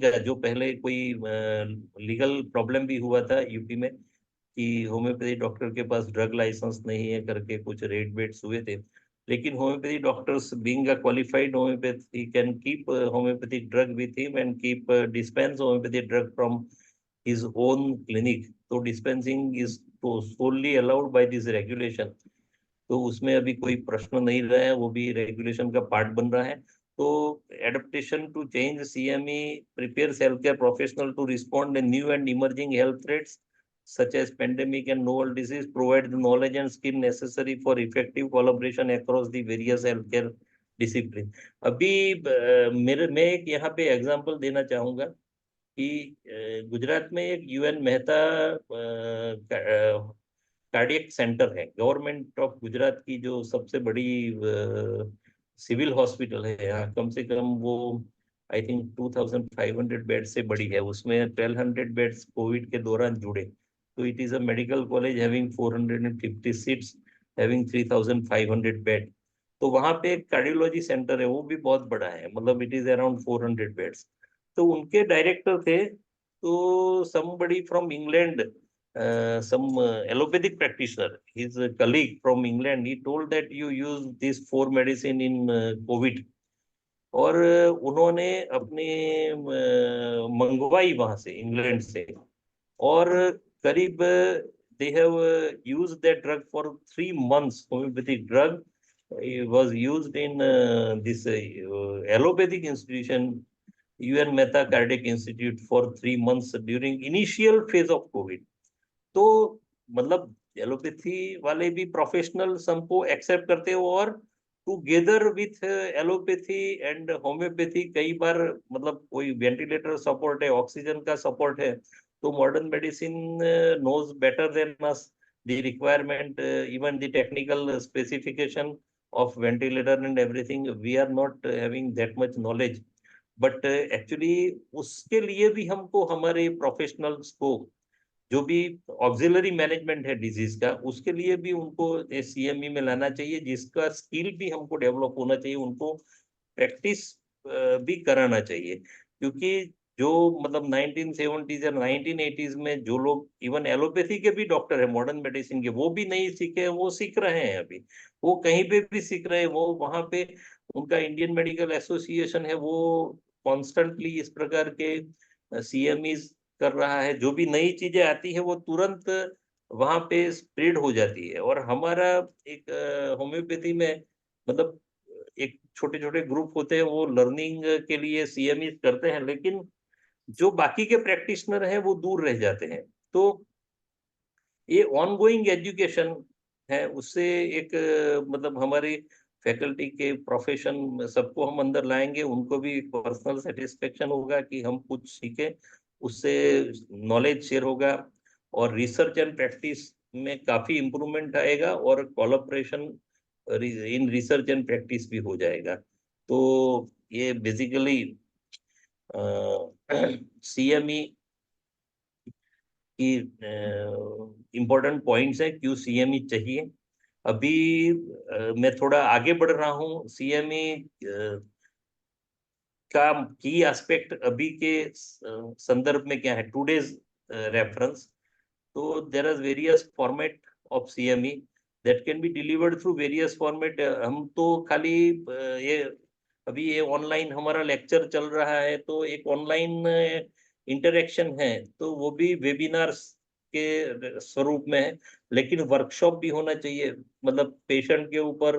का जो पहले कोई लीगल प्रॉब्लम भी हुआ था यूपी में कि होम्योपैथी डॉक्टर के पास ड्रग लाइसेंस नहीं है करके कुछ रेड बेट्स हुए थे, लेकिन homeopathy doctors being a qualified homeopathy can keep homeopathic drug with him and keep dispense homeopathy drug from his own clinic. तो डिस्पेंसिंग इज तो सोनली अलाउड बाय दिस रेगुलेशन, तो उसमें अभी कोई प्रश्न नहीं रहा है, वो भी रेगुलेशन का पार्ट बन रहा है। तो adaptation to change, CME prepares healthcare professional to respond to new and emerging health threats such as pandemic and novel disease, provide the knowledge and skill necessary for effective collaboration across the various healthcare discipline. अभी मैं एक यहाँ पे एग्जांपल देना चाहूँगा कि गुजरात में एक UN मेहता कार्डियक सेंटर है, गवर्नमेंट ऑफ गुजरात की जो सबसे बड़ी सिविल हॉस्पिटल है यहाँ, कम से कम वो आई थिंक 2500 बेड से बड़ी है, उसमें 1200 बेड्स कोविड के दौरान जुड़े। तो it is a medical college having 450 seats, having 3500 bed. तो वहाँ पे एक कार्डियोलॉजी सेंटर है, वो भी बहुत बड़ा है, मतलब इट इज अराउंड 400 बेड्स। तो उनके डायरेक्टर थे, तो somebody from England, some allopathic practitioner, his colleague from England, he told that you use these 4 medicine in COVID, और उन्होंने अपने मंगवाई वहां से इंग्लैंड से, और करीब they have used that drug for 3 months. Homeopathic drug was used in this allopathic institution, UN Mehta Cardiac Institute for 3 months during initial phase of COVID. तो मतलब एलोपैथी वाले भी प्रोफेशनल्स हमको एक्सेप्ट करते हो, और together with allopathy and homoeopathy कई बार मतलब कोई वेंटिलेटर सपोर्ट है, ऑक्सीजन का सपोर्ट है, तो modern medicine knows better than us the requirement, even the technical specification of ventilator and everything. We are not having that much knowledge, but actually उसके लिए भी हमको हमारे प्रोफेशनल्स को जो भी ऑक्सिलरी मैनेजमेंट है डिजीज का, उसके लिए भी उनको सीएमई में लाना चाहिए, जिसका स्किल भी हमको डेवलप होना चाहिए, उनको प्रैक्टिस भी कराना चाहिए. क्योंकि जो मतलब 1970s या 1980s में जो लोग इवन एलोपैथी के भी डॉक्टर है मॉडर्न मेडिसिन के, वो भी नहीं सीखे, वो सीख रहे हैं अभी, वो कहीं पे भी सीख रहे हैं. वो वहां पे उनका इंडियन मेडिकल एसोसिएशन है, वो कॉन्स्टेंटली इस प्रकार के सीएमईज कर रहा है. जो भी नई चीजें आती है वो तुरंत वहां पे स्प्रेड हो जाती है. और हमारा एक होम्योपैथी में मतलब एक छोटे छोटे ग्रुप होते हैं, वो लर्निंग के लिए सीएमई करते हैं, लेकिन जो बाकी के प्रैक्टिशनर हैं वो दूर रह जाते हैं. तो ये ऑनगोइंग एजुकेशन है, उससे एक मतलब हमारी फैकल्टी के प्रोफेशन सबको हम अंदर लाएंगे, उनको भी पर्सनल सेटिस्फेक्शन होगा कि हम कुछ सीखे, उससे नॉलेज शेयर होगा, और रिसर्च एंड प्रैक्टिस में काफी इम्प्रूवमेंट आएगा, और collaboration in research and practice भी हो जाएगा. तो ये बेसिकली सीएमई की इम्पोर्टेंट पॉइंट्स है, क्यों सीएमई चाहिए. अभी मैं थोड़ा आगे बढ़ रहा हूँ. सीएमई का की एस्पेक्ट अभी के संदर्भ में क्या है, टुडेज रेफरेंस. तो there are various format of CME that can be delivered through various format. हम तो खाली ये अभी ये ऑनलाइन हमारा लेक्चर चल रहा है, तो एक ऑनलाइन इंटरेक्शन है, तो वो भी वेबिनार्स के स्वरूप में है, लेकिन वर्कशॉप भी होना चाहिए, मतलब पेशेंट के ऊपर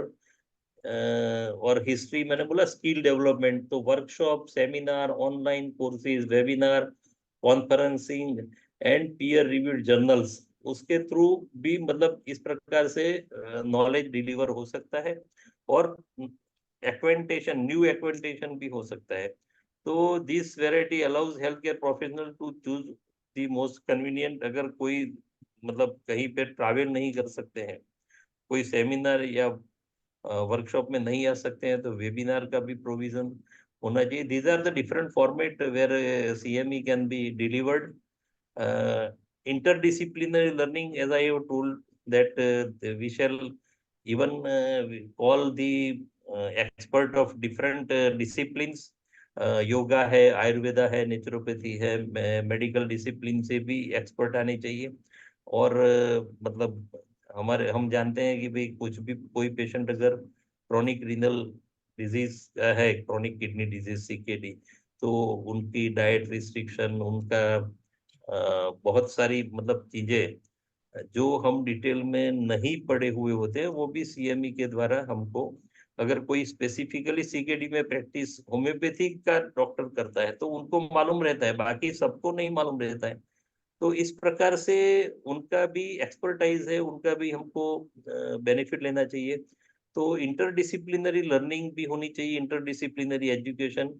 और हिस्ट्री. मैंने बोला स्किल डेवलपमेंट, तो workshop, seminar, online courses, webinar, conferencing and peer reviewed journals, उसके थ्रू भी मतलब इस प्रकार से नॉलेज डिलीवर हो सकता है, और एक्वेंटेशन, न्यू एक्वेंटेशन भी हो सकता है. तो this variety allows health care professional to choose the most convenient. अगर कोई मतलब कहीं पे ट्रैवल नहीं कर सकते हैं, कोई सेमिनार या वर्कशॉप में नहीं आ सकते हैं, तो वेबिनार का भी प्रोविजन होना चाहिए. These are the different format where CME can be delivered. interdisciplinary learning, as I have told that we shall even call the expert of different disciplines. Yoga है, आयुर्वेदा है, नेचुरोपैथी है, मेडिकल डिसिप्लिन से भी एक्सपर्ट आने चाहिए. और मतलब हम जानते हैं कि भाई कुछ भी कोई पेशेंट अगर क्रोनिक रीनल डिजीज है, क्रोनिक किडनी डिजीज सीकेडी, तो उनकी डाइट रिस्ट्रिक्शन, उनका बहुत सारी मतलब चीजें जो हम डिटेल में नहीं पढ़े हुए होते हैं, वो भी सीएमई के द्वारा हमको, अगर कोई स्पेसिफिकली सीकेडी में प्रैक्टिस होम्योपैथी का डॉक्टर करता है तो उनको मालूम रहता है, बाकी सबको नहीं मालूम रहता है. तो इस प्रकार से उनका भी एक्सपर्टाइज है, उनका भी हमको बेनिफिट लेना चाहिए. तो इंटरडिसिप्लिनरी लर्निंग भी होनी चाहिए, interdisciplinary education.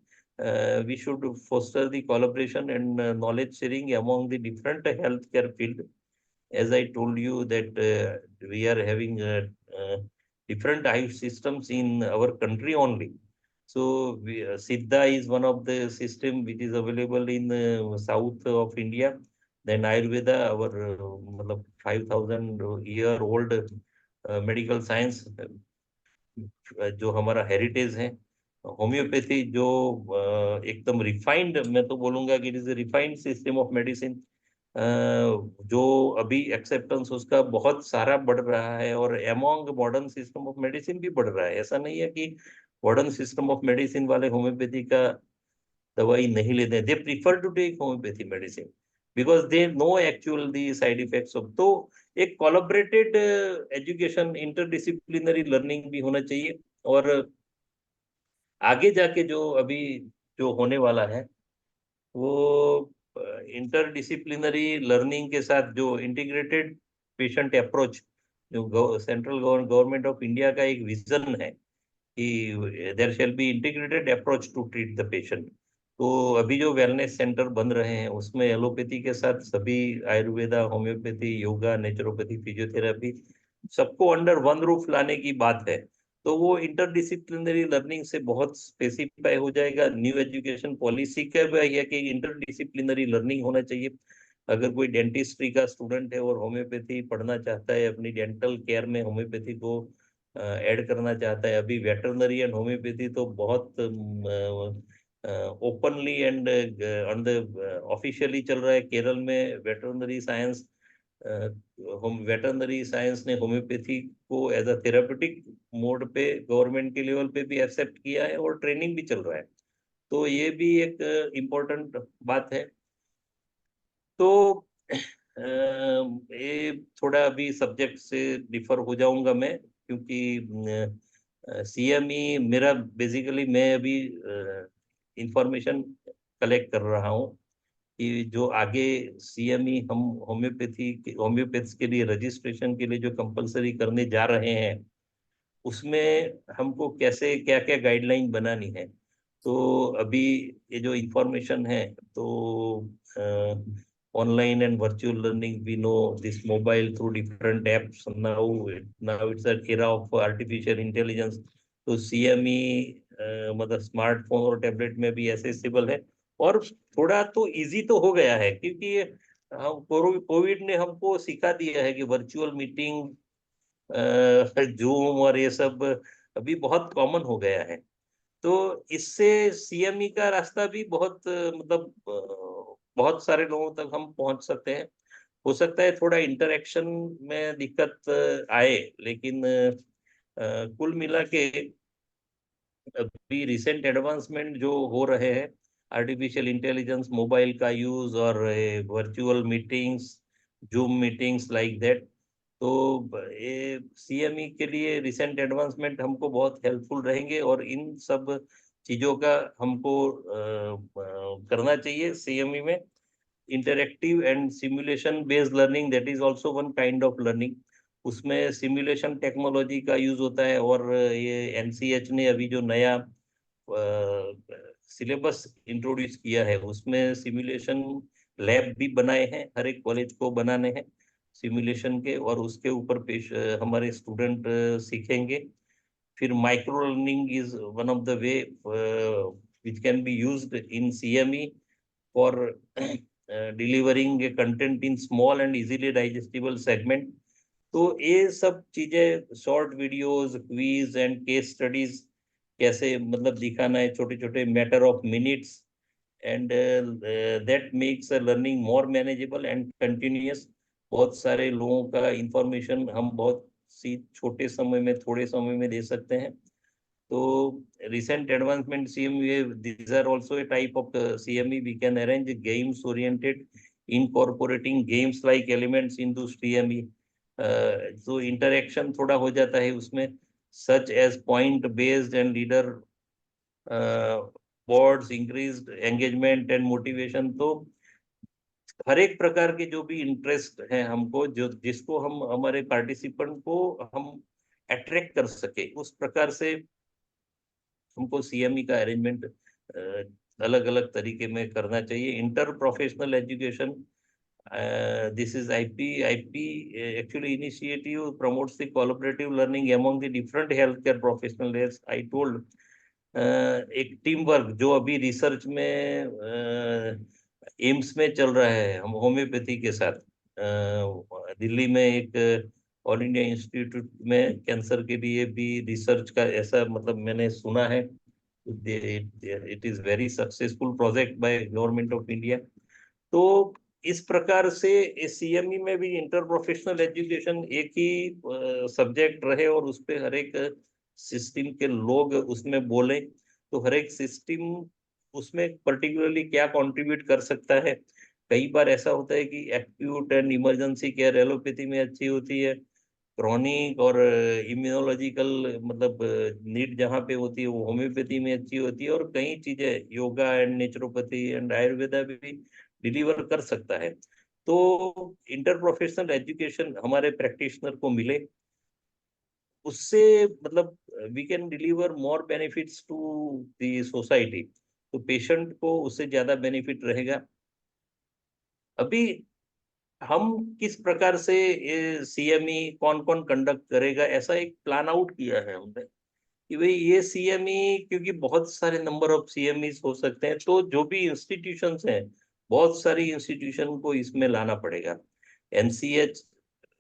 We should foster the collaboration and knowledge sharing among the different healthcare field. As I told you that we are having different Ayush systems in our country only. So Siddha is one of the system which is available in south of India. Then Ayurveda, our 5,000-year-old medical science, जो हमारा हेरिटेज है. होम्योपैथी जो एकदम रिफाइंड, मैं तो बोलूंगा कि it is refined system of medicine, जो अभी एक्सेप्टेंस उसका बहुत सारा बढ़ रहा है, और among modern system of medicine भी बढ़ रहा है. ऐसा नहीं है कि मॉडर्न सिस्टम ऑफ मेडिसिन वाले होम्योपैथी का दवाई नहीं लेते हैं, they prefer to take homeopathy medicine, because they know actual the side effects of. तो एक collaborated education, interdisciplinary learning भी होना चाहिए। और आगे जाके जो अभी जो होने वाला है वो इंटरडिसिप्लिनरी लर्निंग के साथ जो इंटीग्रेटेड पेशेंट अप्रोच, जो सेंट्रल गवर्नमेंट ऑफ इंडिया का एक विजन है कि there shall be integrated approach to treat the patient. तो अभी जो वेलनेस सेंटर बन रहे हैं उसमें एलोपैथी के साथ सभी Ayurveda, homeopathy, yoga, naturopathy, physiotherapy सबको अंडर वन रूफ लाने की बात है। तो वो इंटरडिसिप्लिनरी लर्निंग से बहुत स्पेसिफाई हो जाएगा। न्यू एजुकेशन पॉलिसी का भी है कि इंटरडिसिप्लिनरी लर्निंग होना चाहिए। अगर कोई डेंटिस्ट्री का स्टूडेंट है और होम्योपैथी पढ़ना चाहता है, अपनी डेंटल केयर में होम्योपैथी को ऐड करना चाहता है, अभी वेटरनरी एंड होम्योपैथी तो बहुत openly and on the officially चल रहा है। केरल में वेटरनरी साइंस ने होम्योपैथी को एज अ थेरापेटिक मोड पे गवर्नमेंट के लेवल पे भी एक्सेप्ट किया है और ट्रेनिंग भी चल रहा है। तो ये भी एक इम्पोर्टेंट बात है। तो ये थोड़ा अभी सब्जेक्ट से डिफर हो जाऊंगा मैं, क्योंकि सीएमई मेरा बेसिकली, मैं अभी इंफॉर्मेशन कलेक्ट कर रहा हूँ कि जो आगे सीएमई हम होम्योपैथ्स के लिए रजिस्ट्रेशन के लिए जो कंपलसरी करने जा रहे हैं उसमें हमको कैसे क्या क्या गाइडलाइन बनानी है। तो अभी ये जो इंफॉर्मेशन है, तो online and virtual learning, we know this mobile through different apps now it's an era of artificial intelligence। तो CME मतलब स्मार्टफोन और टैबलेट में भी एक्सेसिबल है। और थोड़ा तो इजी तो हो गया है, क्योंकि हम कोविड ने हमको सिखा दिया है कि वर्चुअल मीटिंग, जूम और ये सब अभी बहुत कॉमन हो गया है। तो इससे सीएमई का रास्ता भी बहुत मतलब बहुत सारे लोगों तक हम पहुंच सकते हैं। हो सकता है थोड़ा इंटरेक्शन में दिक्कत आए, लेकिन कुल मिला के अभी रिसेंट एडवांसमेंट जो हो रहे हैं, आर्टिफिशियल इंटेलिजेंस, मोबाइल का यूज और virtual meetings, zoom meetings like that, तो ये सीएमई के लिए रिसेंट एडवांसमेंट हमको बहुत हेल्पफुल रहेंगे। और इन सब चीज़ों का हमको करना चाहिए सीएमई में। Interactive and simulation based learning, that is also one kind of learning. उसमें सिमुलेशन टेक्नोलॉजी का यूज होता है। और ये एनसीएच ने अभी जो नया सिलेबस इंट्रोड्यूस किया है उसमें सिमुलेशन लैब भी बनाए हैं, हर एक कॉलेज को बनाने हैं सिमुलेशन के, और उसके ऊपर हमारे स्टूडेंट सीखेंगे। फिर micro learning is one of the way which can be used in CME for delivering a content in small and easily digestible segment. तो ये सब चीजें, short videos, quiz and case studies कैसे मतलब दिखाना है, छोटे छोटे matter of minutes, and that makes a learning more manageable and continuous. बहुत सारे लोगों का इंफॉर्मेशन हम बहुत सी छोटे समय में, थोड़े समय में दे सकते हैं। तो recent advancement CME, these are also a type of CME. We can arrange games oriented, incorporating games like elements into CME. So interaction थोड़ा हो जाता है उसमें, such as point based and leader boards, increased engagement and motivation। तो हर एक प्रकार के जो भी इंटरेस्ट है हमको, जो जिसको हम हमारे पार्टिसिपेंट को हम अट्रैक्ट कर सके, उस प्रकार से हमको सीएमई का अरेंजमेंट अलग अलग तरीके में करना चाहिए। Inter professional education, this is IP actually initiative promotes the collaborative learning among the different healthcare professionals, as I told। एक टीम वर्क जो अभी रिसर्च में एम्स में चल रहा है, हम होम्योपैथी के साथ, दिल्ली में एक ऑल इंडिया इंस्टीट्यूट में कैंसर के लिए भी रिसर्च का ऐसा मतलब मैंने सुना है। It is very successful project by government of India. तो इस प्रकार से सीएमई में भी इंटर प्रोफेशनल एजुकेशन एक ही सब्जेक्ट रहे और उस पे हर एक सिस्टम के लोग उसमें बोले, तो हर एक सिस्टम उसमें पर्टिकुलरली क्या कंट्रीब्यूट कर सकता है, कई बार ऐसा होता है कि acute and emergency care allopathy में अच्छी होती है, क्रॉनिक और इम्यूनोलॉजिकल मतलब नीड जहाँ पे होती है वो होम्योपैथी में अच्छी होती है, और कई चीजें yoga and naturopathy and ayurveda भी डिलीवर कर सकता है। तो इंटर प्रोफेशनल एजुकेशन हमारे प्रैक्टिशनर को मिले, उससे मतलब we can deliver more benefits to the society, तो पेशेंट को उससे ज्यादा बेनिफिट रहेगा। अभी हम किस प्रकार से ये सीएमई कौन कौन कंडक्ट करेगा, ऐसा एक प्लान आउट किया है हमने कि भाई ये सीएमई, क्योंकि बहुत सारे नंबर ऑफ सीएमई हो सकते हैं, तो जो भी इंस्टीट्यूशंस हैं, बहुत सारी इंस्टीट्यूशन को इसमें लाना पड़ेगा। एनसीएच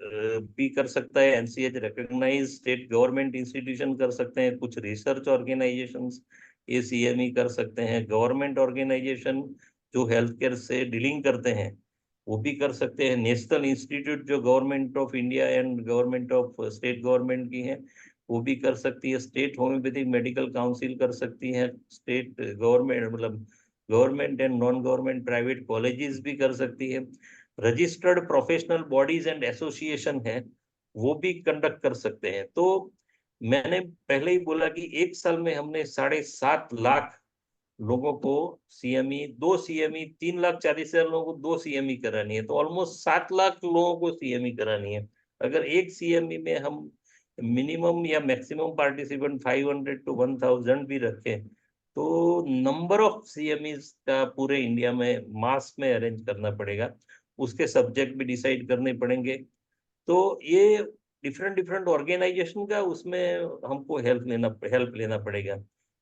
भी कर सकता है, NCH recognize state government institution कर सकते हैं, कुछ रिसर्च ऑर्गेनाइजेशंस ये सीएमई कर सकते हैं, गवर्नमेंट ऑर्गेनाइजेशन जो हेल्थ केयर से डीलिंग करते हैं वो भी कर सकते हैं, नेशनल इंस्टीट्यूट जो government of India and government of state government की है वो भी कर सकती है, स्टेट होम्योपैथिक मेडिकल काउंसिल कर सकती है, स्टेट गवर्नमेंट मतलब government and non government private colleges भी कर सकती है, registered professional bodies and association है वो भी कंडक्ट कर सकते हैं। तो मैंने पहले ही बोला कि एक साल में हमने 7.5 लाख लोगों को सीएमई, 2 सीएमई, 3,40,000 लोगों को 2 सीएमई करानी है, तो ऑलमोस्ट 7 लाख लोगों को सीएमई करानी है। अगर एक सीएमई में हम मिनिमम या मैक्सिमम पार्टिसिपेंट 500 to 1000 भी रखें, तो नंबर ऑफ सीएमईज का पूरे इंडिया में मास में अरेंज करना पड़ेगा, उसके सब्जेक्ट भी डिसाइड करने पड़ेंगे। तो ये डिफरेंट डिफरेंट ऑर्गेनाइजेशन का उसमें हमको हेल्प लेना पड़ेगा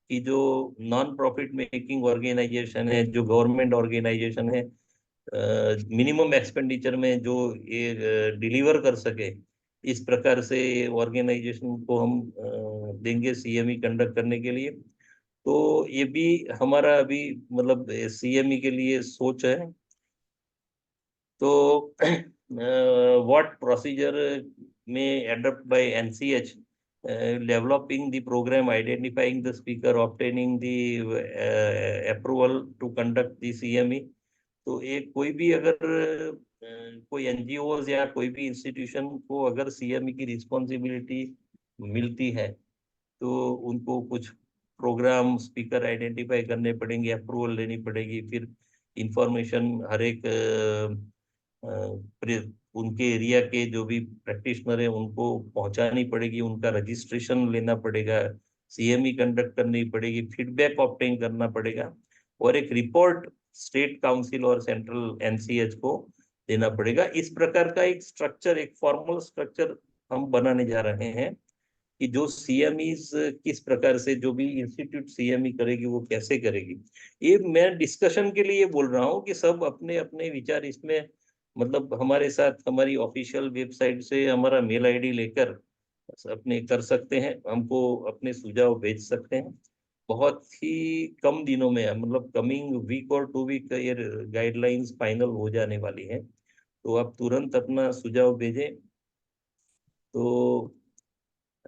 कि जो नॉन प्रॉफिट मेकिंग ऑर्गेनाइजेशन है, जो गवर्नमेंट ऑर्गेनाइजेशन है, मिनिमम एक्सपेंडिचर में जो ये डिलीवर कर सके, इस प्रकार से ऑर्गेनाइजेशन को हम देंगे सीएमई कंडक्ट करने के लिए। तो ये भी हमारा अभी मतलब सीएमई के लिए सोच है। तो what procedure may adopt by NCH, developing the program, identifying the speaker, obtaining the approval to conduct the CME। तो एक कोई भी अगर कोई एनजीओ या कोई भी इंस्टीट्यूशन को अगर सीएमई की रिस्पॉन्सिबिलिटी मिलती है तो उनको कुछ प्रोग्राम स्पीकर आइडेंटिफाई करने पड़ेंगे, अप्रूवल लेनी पड़ेगी, फिर इंफॉर्मेशन हर एक उनके एरिया के जो भी प्रैक्टिशनर है उनको पहुंचानी पड़ेगी, उनका रजिस्ट्रेशन लेना पड़ेगा, सीएमई कंडक्ट करनी पड़ेगी, फीडबैक ऑब्टेन करना पड़ेगा, और एक रिपोर्ट स्टेट काउंसिल और सेंट्रल एनसीएच को देना पड़ेगा। इस प्रकार का एक स्ट्रक्चर, एक फॉर्मल स्ट्रक्चर हम बनाने जा रहे हैं कि जो सीएमईज किस प्रकार से, जो भी इंस्टीट्यूट सीएमई करेगी वो कैसे करेगी। ये मैं डिस्कशन के लिए बोल रहा हूँ कि सब अपने अपने विचार इसमें मतलब हमारे साथ हमारी ऑफिशियल वेबसाइट से हमारा मेल आईडी लेकर अपने कर सकते हैं, हमको अपने सुझाव भेज सकते हैं। बहुत ही कम दिनों में मतलब कमिंग वीक और 2 वीक ये गाइडलाइंस फाइनल हो जाने वाली है, तो आप तुरंत अपना सुझाव भेजें। तो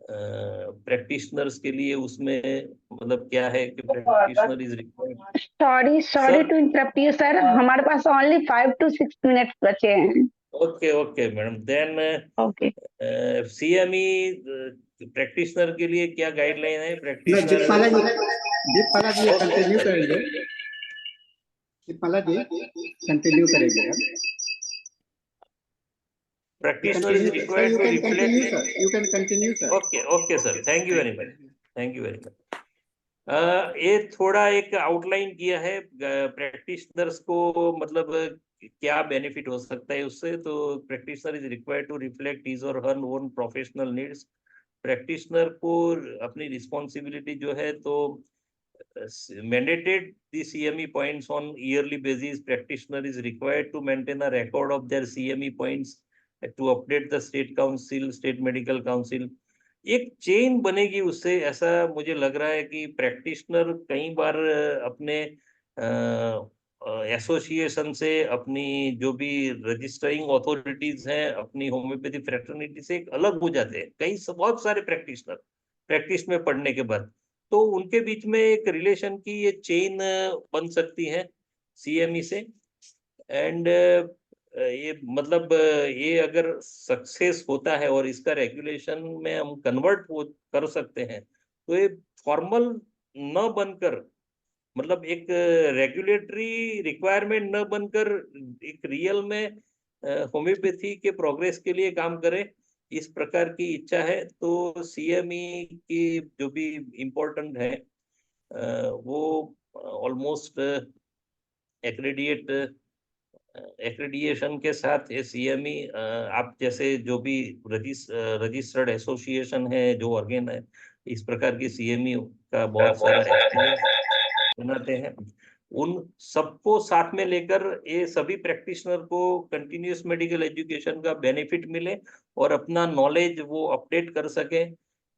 प्रैक्टिशनर्स के लिए उसमें मतलब क्या है कि practitioner is required. Sorry Sir. To interrupt you sir, हमारे पास ओनली 5 to 6 मिनट्स बचे हैं। Okay madam, then okay CME practitioner के लिए क्या गाइडलाइन है? दीपमाला जी कंटिन्यू करेंगे, दीपमाला जी कंटिन्यू करेंगे। Practitioner is required to reflect. You can continue, sir. Okay sir, thank you very much. ये थोड़ा एक आउटलाइन किया है प्रैक्टिशनर्स को, मतलब क्या बेनिफिट हो सकता है उससे। तो practitioner is required to reflect his or her own professional needs. Practitioner को अपनी रिस्पॉन्सिबिलिटी जो है तो mandated the CME points on yearly basis. Practitioner is required to maintain a record of their CME points to update the state council, state medical council. एक चेन बनेगी उससे, ऐसा मुझे लग रहा है कि प्रैक्टिशनर कई बार अपने एसोसिएशन से, अपनी जो भी रजिस्टरिंग अथॉरिटीज हैं, अपनी होम्योपैथी फ्रेटर्निटी से एक अलग हो जाते हैं कई बहुत सारे प्रैक्टिशनर प्रैक्टिस में पढ़ने के बाद। तो उनके बीच में एक रिलेशन की ये चेन बन सकती है सीएमई से। एंड ये मतलब ये अगर सक्सेस होता है और इसका रेगुलेशन में हम कन्वर्ट कर सकते हैं, तो ये फॉर्मल न बनकर, मतलब एक रेगुलेटरी रिक्वायरमेंट न बनकर एक रियल में होम्योपैथी के प्रोग्रेस के लिए काम करे, इस प्रकार की इच्छा है। तो सीएमई की जो भी इम्पोर्टेंट है वो ऑलमोस्ट एक्रेडिएशन के साथ ये सीएमई, आप जैसे जो भी रजिस्टर्ड एसोसिएशन है, जो ऑर्गेन है, इस प्रकार की सीएमई का बहुत सारा एक्सपीरियंस बनाते हैं, उन सबको साथ में लेकर ये सभी प्रैक्टिशनर को कंटिन्यूस मेडिकल एजुकेशन का बेनिफिट मिले और अपना नॉलेज वो अपडेट कर सके,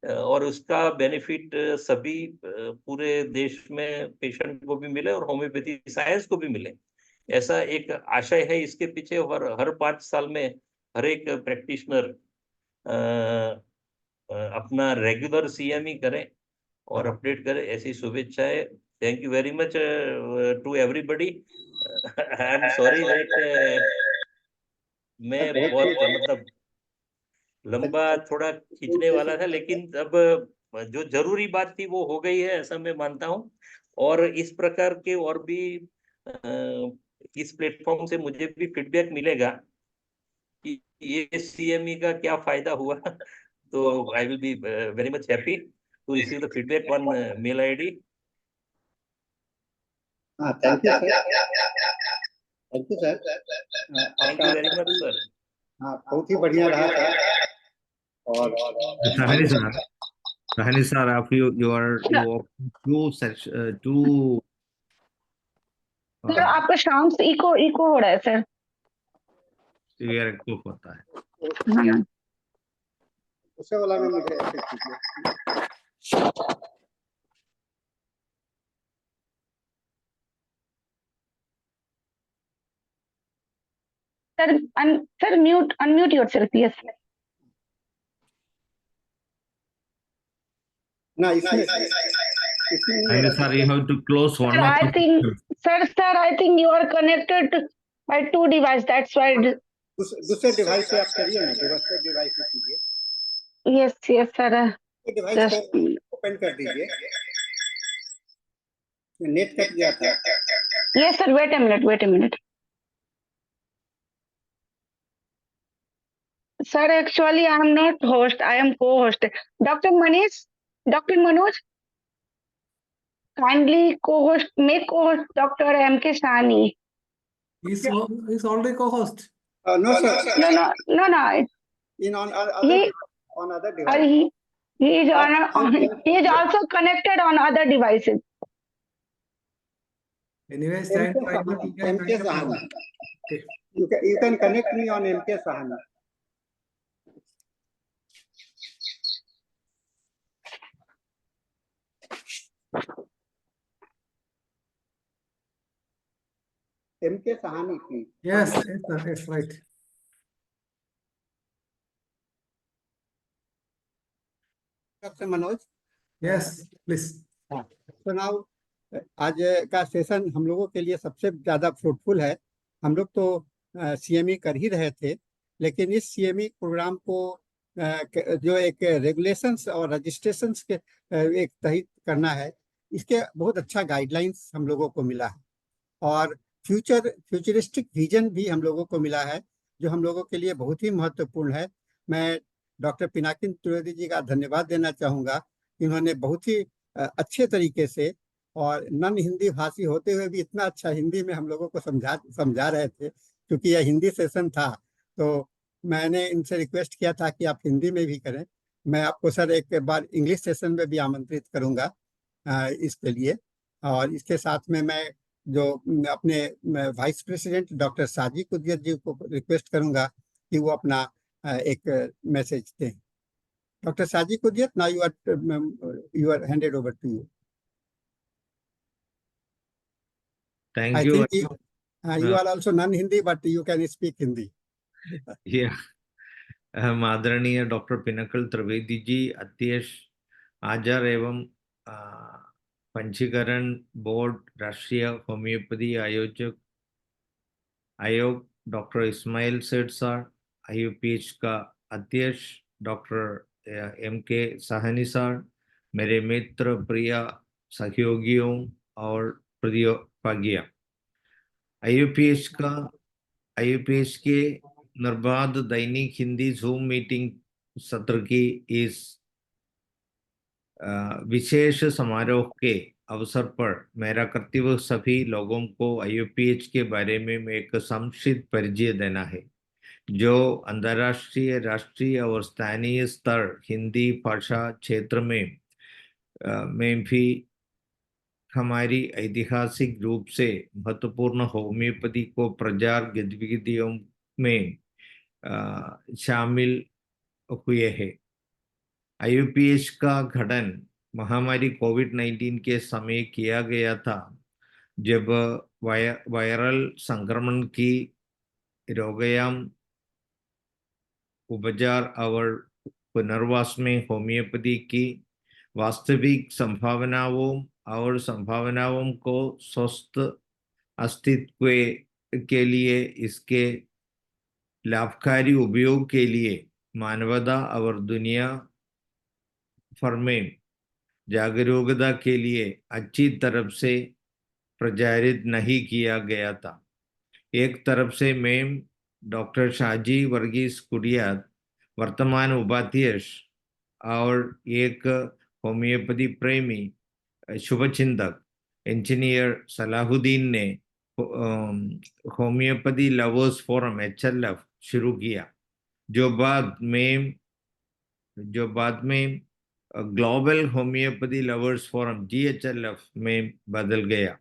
और उसका बेनिफिट सभी पूरे देश में पेशेंट को भी मिले और होम्योपैथी साइंस को भी मिले, ऐसा एक आशय है इसके पीछे। और हर 5 साल में हर एक प्रैक्टिशनर अपना रेगुलर सीएमई करें और अपडेट करें, ऐसी शुभेच्छाएं। Thank you very much to everybody. I am sorry that मैं बहुत मतलब लंबा थोड़ा खींचने वाला था, लेकिन अब जो जरूरी बात थी वो हो गई है, ऐसा मैं मानता हूँ। और इस प्रकार के और भी इस प्लेटफॉर्म से मुझे भी फीडबैक मिलेगा कि ये सीएमई का क्या फायदा हुआ। तो I will be very much happy to receive the feedback on mail ID. हाँ, thank you sir. Thank you sir. Thank you very much sir. हाँ, बहुत ही बढ़िया रहा था। और Sahani sir, if you two sir आपका साउंड इको इको हो रहा है सर। clear को होता है। हाँ दूसरे वाला में मुझे ऐसे कीजिए। Sir sir unmute yourself yes. ना इसमें नहीं हो Sahani रहा sir, you have to close one Sir, of I the think, sir, I think you are connected by two devices. That's why. दूसरे डिवाइस से आप करिए ना, दूसरे डिवाइस से कीजिए। Yes, sir. डिवाइस Just को ओपन कर दीजिए। नेट कट गया था। yes, sir. Wait a minute. Sir, actually, I am not host. I am co-host. Dr. Manoj, kindly co-host. Make co-host Dr. M.K. Sahni. He's already co-host. No sir. No. In on other device. He is also connected on other devices. Anyway, stand by. MK Sahani. You can connect me on MK Sahani. MK Sahani, please. Yes, sir, it's right. Dr. Manoj. Yes, please. So now, आज का सेशन हम लोगों के लिए सबसे ज्यादा फ्रूटफुल है। हम लोग तो सीएमई कर ही रहे थे, लेकिन इस सीएमई प्रोग्राम को जो एक रेगुलेशंस और रजिस्ट्रेशंस के एक तहत करना है, इसके बहुत अच्छा गाइडलाइंस हम लोगों को मिला है और फ्यूचरिस्टिक विजन भी हम लोगों को मिला है, जो हम लोगों के लिए बहुत ही महत्वपूर्ण है। मैं डॉक्टर पिनाकिन त्रिवेदी जी का धन्यवाद देना चाहूँगा कि उन्होंने बहुत ही अच्छे तरीके से और नन हिंदी भाषी होते हुए भी इतना अच्छा हिंदी में हम लोगों को समझा रहे थे। क्योंकि यह हिंदी सेशन था, तो मैंने इनसे रिक्वेस्ट किया था कि आप हिंदी में भी करें। मैं आपको सर एक बार इंग्लिश सेशन में भी आमंत्रित करूँगा इसके लिए। और इसके साथ में मैं जो अपने वाइस प्रेसिडेंट डॉक्टर साजी कुदियत जी को रिक्वेस्ट करूंगा कि वो अपना एक मैसेज दें। Doctor Saji Kudiyat, now you are handed over to you. Thank you. You are also non-Hindi, but you can speak Hindi. Yeah. हम आदरणीय डॉक्टर पिनाकल त्रिवेदी जी, अध्यक्ष आचार्य एवं पंजीकरण बोर्ड राष्ट्रीय होम्योपैथी आयोजक आयोग डॉक्टर इस्माइल सेठ सर, IUPH का अध्यक्ष डॉक्टर MK साहनी सर, मेरे मित्र, प्रिय सहयोगियों और प्रतिभागियों, IUPH के निर्बाध दैनिक हिंदी जूम मीटिंग सत्र की इस विशेष समारोह के अवसर पर मेरा कर्तव्य सभी लोगों को IUPH के बारे में एक संक्षिप्त परिचय देना है, जो अंतर्राष्ट्रीय, राष्ट्रीय और स्थानीय स्तर हिंदी भाषा क्षेत्र में भी हमारी ऐतिहासिक रूप से महत्वपूर्ण होम्योपैथी को प्रचार गतिविधियों में शामिल हुए हैं। IUPH का गठन महामारी कोविड-19 के समय किया गया था, जब वायरल संक्रमण की रोकथाम, उपचार और पुनर्वास में होम्योपैथी की वास्तविक संभावनाओं को स्वस्थ अस्तित्व के लिए इसके लाभकारी उपयोग के लिए मानवता और दुनिया भर में जागरूकता के लिए अच्छी तरह से प्रचारित नहीं किया गया था। एक तरफ से मैं डॉक्टर शाहजी वर्गीस कुडियात, वर्तमान उपाध्यक्ष और एक होम्योपैथी प्रेमी शुभचिंतक इंजीनियर सलाहुद्दीन ने होम्योपैथी लवर्स फोरम HLF शुरू किया, जो बाद में global homeopathy lovers forum GHLF में बदल गया।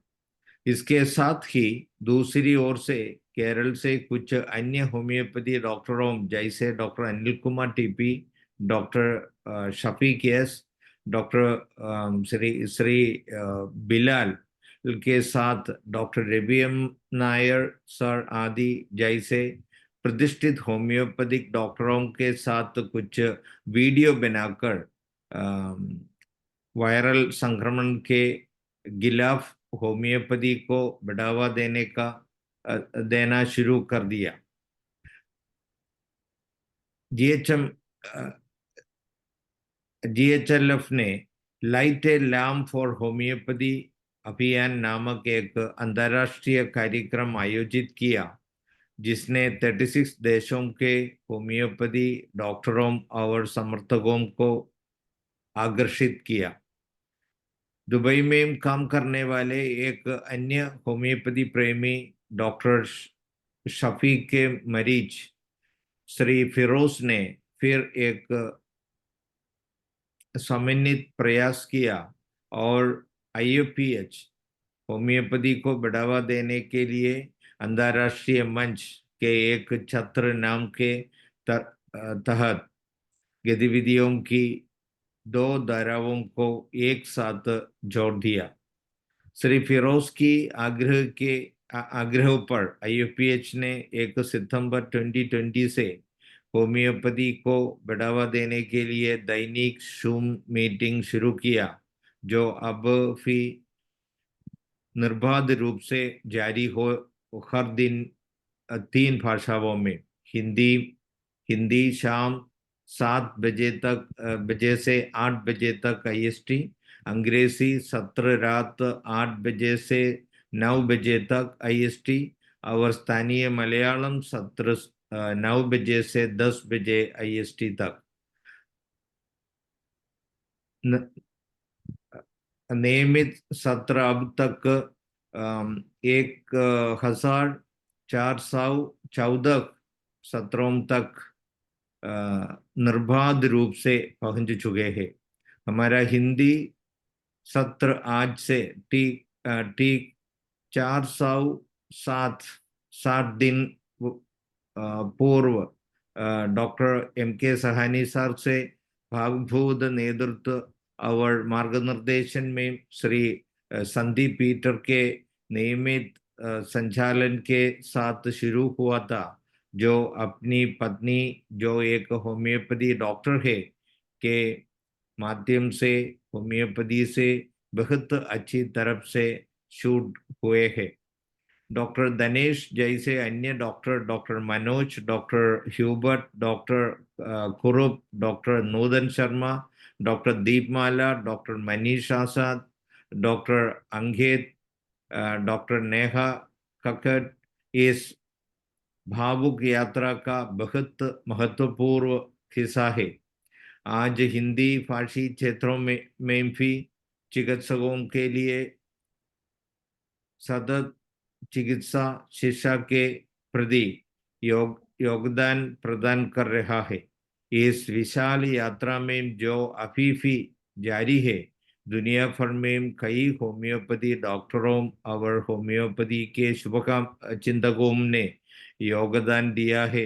इसके साथ ही दूसरी ओर से केरल से कुछ अन्य होम्योपैथी डॉक्टरों जैसे doctor Anil Kumar TP, doctor Shafiq S, doctor Shri Bilal के साथ डॉक्टर रवि नायर सर आदि जैसे प्रतिष्ठित होम्योपैथिक डॉक्टरों के साथ कुछ वीडियो बनाकर वायरल संक्रमण के खिलाफ होम्योपैथी को बढ़ावा देना शुरू कर दिया। GHLF ने light A lamp for homeopathy अभियान नामक एक अंतर्राष्ट्रीय कार्यक्रम आयोजित किया, जिसने 36 देशों के होम्योपैथी डॉक्टरों और समर्थकों को आकर्षित किया। दुबई में काम करने वाले एक अन्य होम्योपैथी प्रेमी डॉक्टर शफीक के मरीज श्री फिरोज ने फिर एक समन्वित प्रयास किया और IUPH होम्योपैथी को बढ़ावा देने के लिए अंतर्राष्ट्रीय मंच के एक छत्र नाम के तहत गतिविधियों की 2 धाराओं को एक साथ जोड़ दिया। श्री फिरोज की आग्रह पर IUPH ने 1 सितंबर 2020 से होम्योपैथी को बढ़ावा देने के लिए दैनिक जूम मीटिंग शुरू किया, जो अब भी निर्बाध रूप से जारी हो हर दिन 3 भाषाओं में। हिंदी शाम 7 बजे से 8 बजे तक IST, अंग्रेजी सत्र रात 8 बजे से 9 बजे तक IST और स्थानीय मलयालम सत्र 9 बजे से 10 बजे IST तक। नियमित सत्र अब तक 1414 सत्रों तक निर्बाध रूप से पहुंच चुके हैं। हमारा हिंदी सत्र आज से ठीक 460 दिन पूर्व डॉक्टर MK साहनी सर से भागभूत नेतृत्व और मार्गनिर्देशन में श्री संदीप पीटर के नियमित संचालन के साथ शुरू हुआ था, जो अपनी पत्नी जो एक होम्योपैथी डॉक्टर है के माध्यम से होम्योपैथी से बहुत अच्छी तरफ से शूट हुए हैं। डॉक्टर धनेश जैसे अन्य doctor, doctor Manoj, doctor Hubert, doctor Kurup, doctor Nutan Sharma, doctor Deepmala, doctor Manish Azad, doctor Ankit, doctor Neha Kakkar इस भावुक यात्रा का बहुत महत्वपूर्ण हिस्सा है। आज हिंदी फारसी क्षेत्रों में भी चिकित्सकों के लिए सतत चिकित्सा शिक्षा के प्रति योगदान प्रदान कर रहा है। इस विशाल यात्रा में जो अभी भी जारी है, दुनिया भर में कई होम्योपैथी डॉक्टरों और होम्योपैथी के चिंतकों ने योगदान दिया है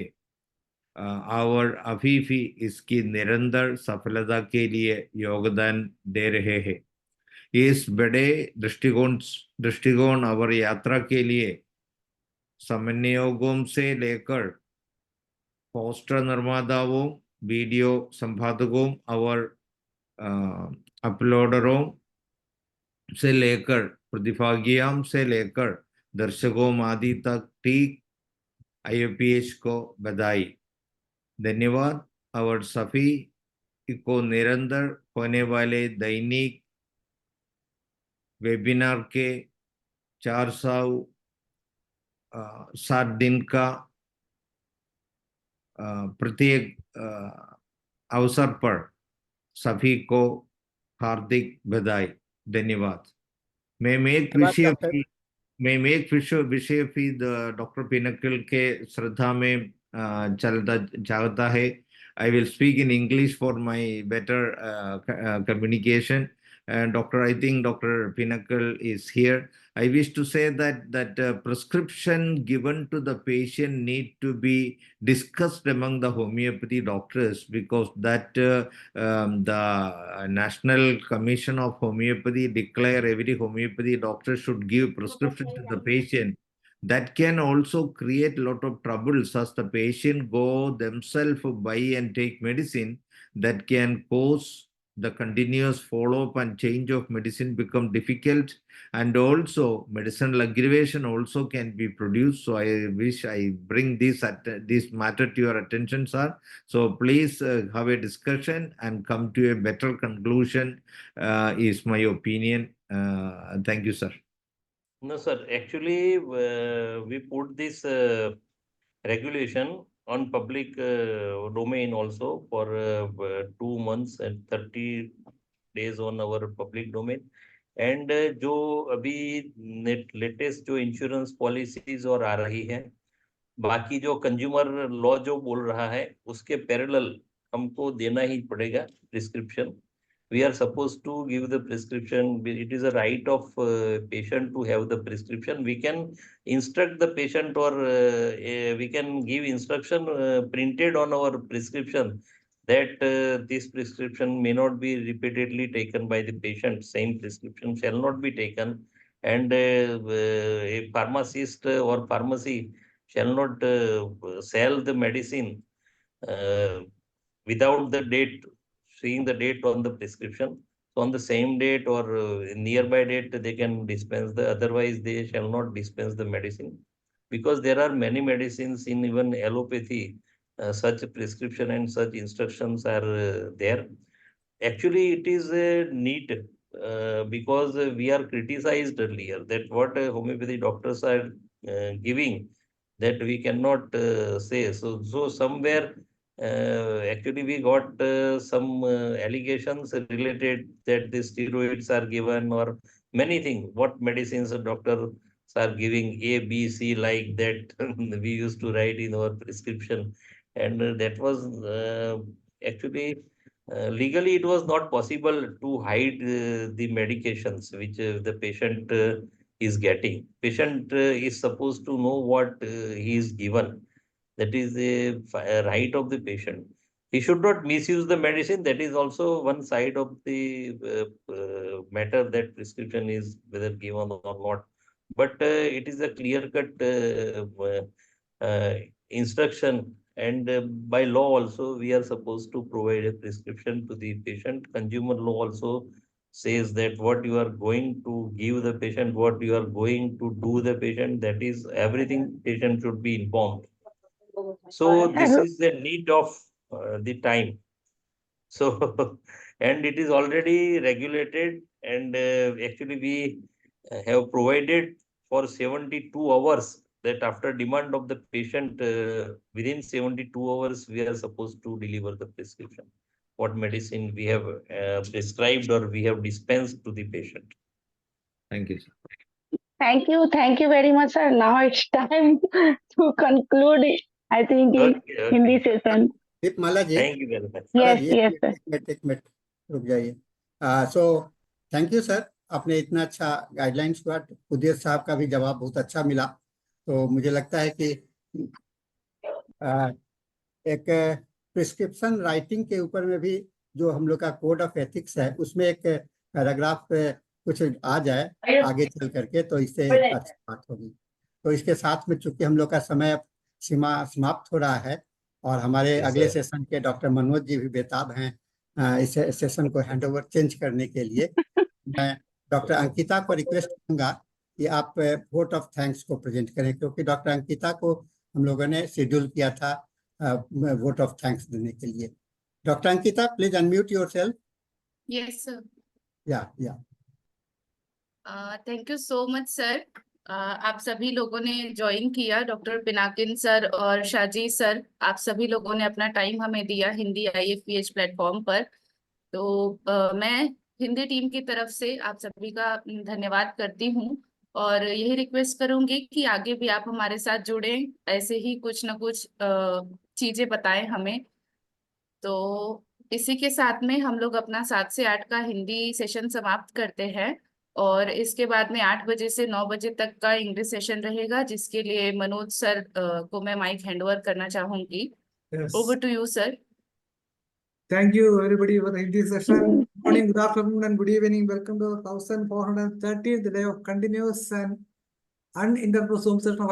और अभी भी इसकी निरंतर सफलता के लिए योगदान दे रहे हैं। इस बड़े दृष्टिकोण और यात्रा के लिए समन्वयकों से लेकर पोस्टर निर्माताओं, वीडियो संपादकों और अपलोडरों से लेकर प्रतिभागियों से लेकर दर्शकों आदि तक ठीक IOPH को बधाई, धन्यवाद। और सभी को निरंतर होने वाले दैनिक वेबिनार के 407 दिन का प्रत्येक अवसर पर सभी को हार्दिक बधाई, धन्यवाद। मैं एक विषय भी डॉक्टर पिनकल के श्रद्धा में चलता चाहता है। I will speak in English for my better communication. Doctor, I think Dr. Pinnacle is here. I wish to say that prescription given to the patient need to be discussed among the homeopathy doctors, because that the National Commission of Homeopathy declare every homeopathy doctor should give prescription to the patient. That can also create a lot of troubles as the patient go themselves buy and take medicine. That can cause the continuous follow-up and change of medicine become difficult, and also medicinal aggravation also can be produced. So I wish I bring this matter to your attention, sir. So please have a discussion and come to a better conclusion is my opinion. Thank you, sir. No, sir. Actually, we put this regulation on public domain also for 2 months and 30 days on our public domain. And जो अभी लेटेस्ट जो इंश्योरेंस पॉलिसीज और आ रही है, बाकी जो कंज्यूमर लॉ जो बोल रहा है, उसके पैरेलल हमको देना ही पड़ेगा prescription. We are supposed to give the prescription. It is a right of patient to have the prescription. We can instruct the patient, or we can give instruction printed on our prescription that this prescription may not be repeatedly taken by the patient. Same prescription shall not be taken, and a pharmacist or pharmacy shall not sell the medicine without the date, seeing the date on the prescription. So on the same date or nearby date, they can dispense otherwise they shall not dispense the medicine, because there are many medicines in even allopathy, such prescription and such instructions are there. Actually, it is a need because we are criticized earlier that what homeopathy doctors are giving, that we cannot say. So somewhere actually we got some allegations related that the steroids are given or many things. What medicines a doctor are giving, A, B, C, like that we used to write in our prescription, and that was actually legally it was not possible to hide the medications which the patient is getting. Patient is supposed to know what he is given. That is a right of the patient. He should not misuse the medicine. That is also one side of the matter, that prescription is whether given or not. But it is a clear-cut instruction, and by law also we are supposed to provide a prescription to the patient. Consumer law also says that what you are going to give the patient, what you are going to do the patient, that is everything patient should be informed. So this is the need of the time. So, and it is already regulated, and actually we have provided for 72 hours that after demand of the patient, within 72 hours, we are supposed to deliver the prescription, what medicine we have prescribed or we have dispensed to the patient. Thank you, sir. Thank you very much, sir. Now it's time to conclude, I think, in Okay, Hindi okay. session. Deepmala ji, Thank you very much. Yes, sir, yes, sir. एक मिनट रुक जाइए। सो थैंक यू सर, आपने इतना अच्छा गाइडलाइंस हुआ। उदेश साहब का भी जवाब बहुत अच्छा मिला। तो मुझे लगता है कि एक प्रिस्क्रिप्शन राइटिंग के ऊपर में भी जो हम लोग का कोड ऑफ एथिक्स है, उसमें एक पैराग्राफ कुछ आ जाए आगे चल करके, तो इससे अच्छी बात होगी। तो इसके साथ में चूंकि हम लोग का समय सीमा समाप्त हो रहा है और हमारे Yes, अगले sir. सेशन के डॉक्टर मनोज जी भी बेताब हैं इस सेशन को हैंडओवर चेंज करने के लिए। मैं डॉक्टर अंकिता को रिक्वेस्ट करूंगा कि आप वोट ऑफ थैंक्स को प्रेजेंट करें, क्योंकि डॉक्टर अंकिता को हम लोगों ने शेड्यूल किया था वोट ऑफ थैंक्स देने के लिए। Doctor Ankita, please unmute yourself. Yes, sir. या Thank you so much, sir. आप सभी लोगों ने ज्वाइन किया, डॉक्टर पिनाकिन सर और शाजी सर, आप सभी लोगों ने अपना टाइम हमें दिया हिंदी IFPH प्लेटफॉर्म पर। तो मैं हिंदी टीम की तरफ से आप सभी का धन्यवाद करती हूँ और यही रिक्वेस्ट करूंगी कि आगे भी आप हमारे साथ जुड़ें, ऐसे ही कुछ ना कुछ चीजें बताएं हमें। तो इसी के साथ में हम लोग अपना 7 से 8 का हिंदी सेशन समाप्त करते हैं और इसके बाद में 8 बजे से 9 बजे तक का इंग्लिश सेशन रहेगा, जिसके लिए मनोज सर को मैं माइक हैंडओवर करना चाहूंगी। Yes. Over to you sir. Thank you everybody for the Hindi session. Good morning, good afternoon, and good evening. Welcome to the 1430th day of continuous and uninterrupted Zoom session of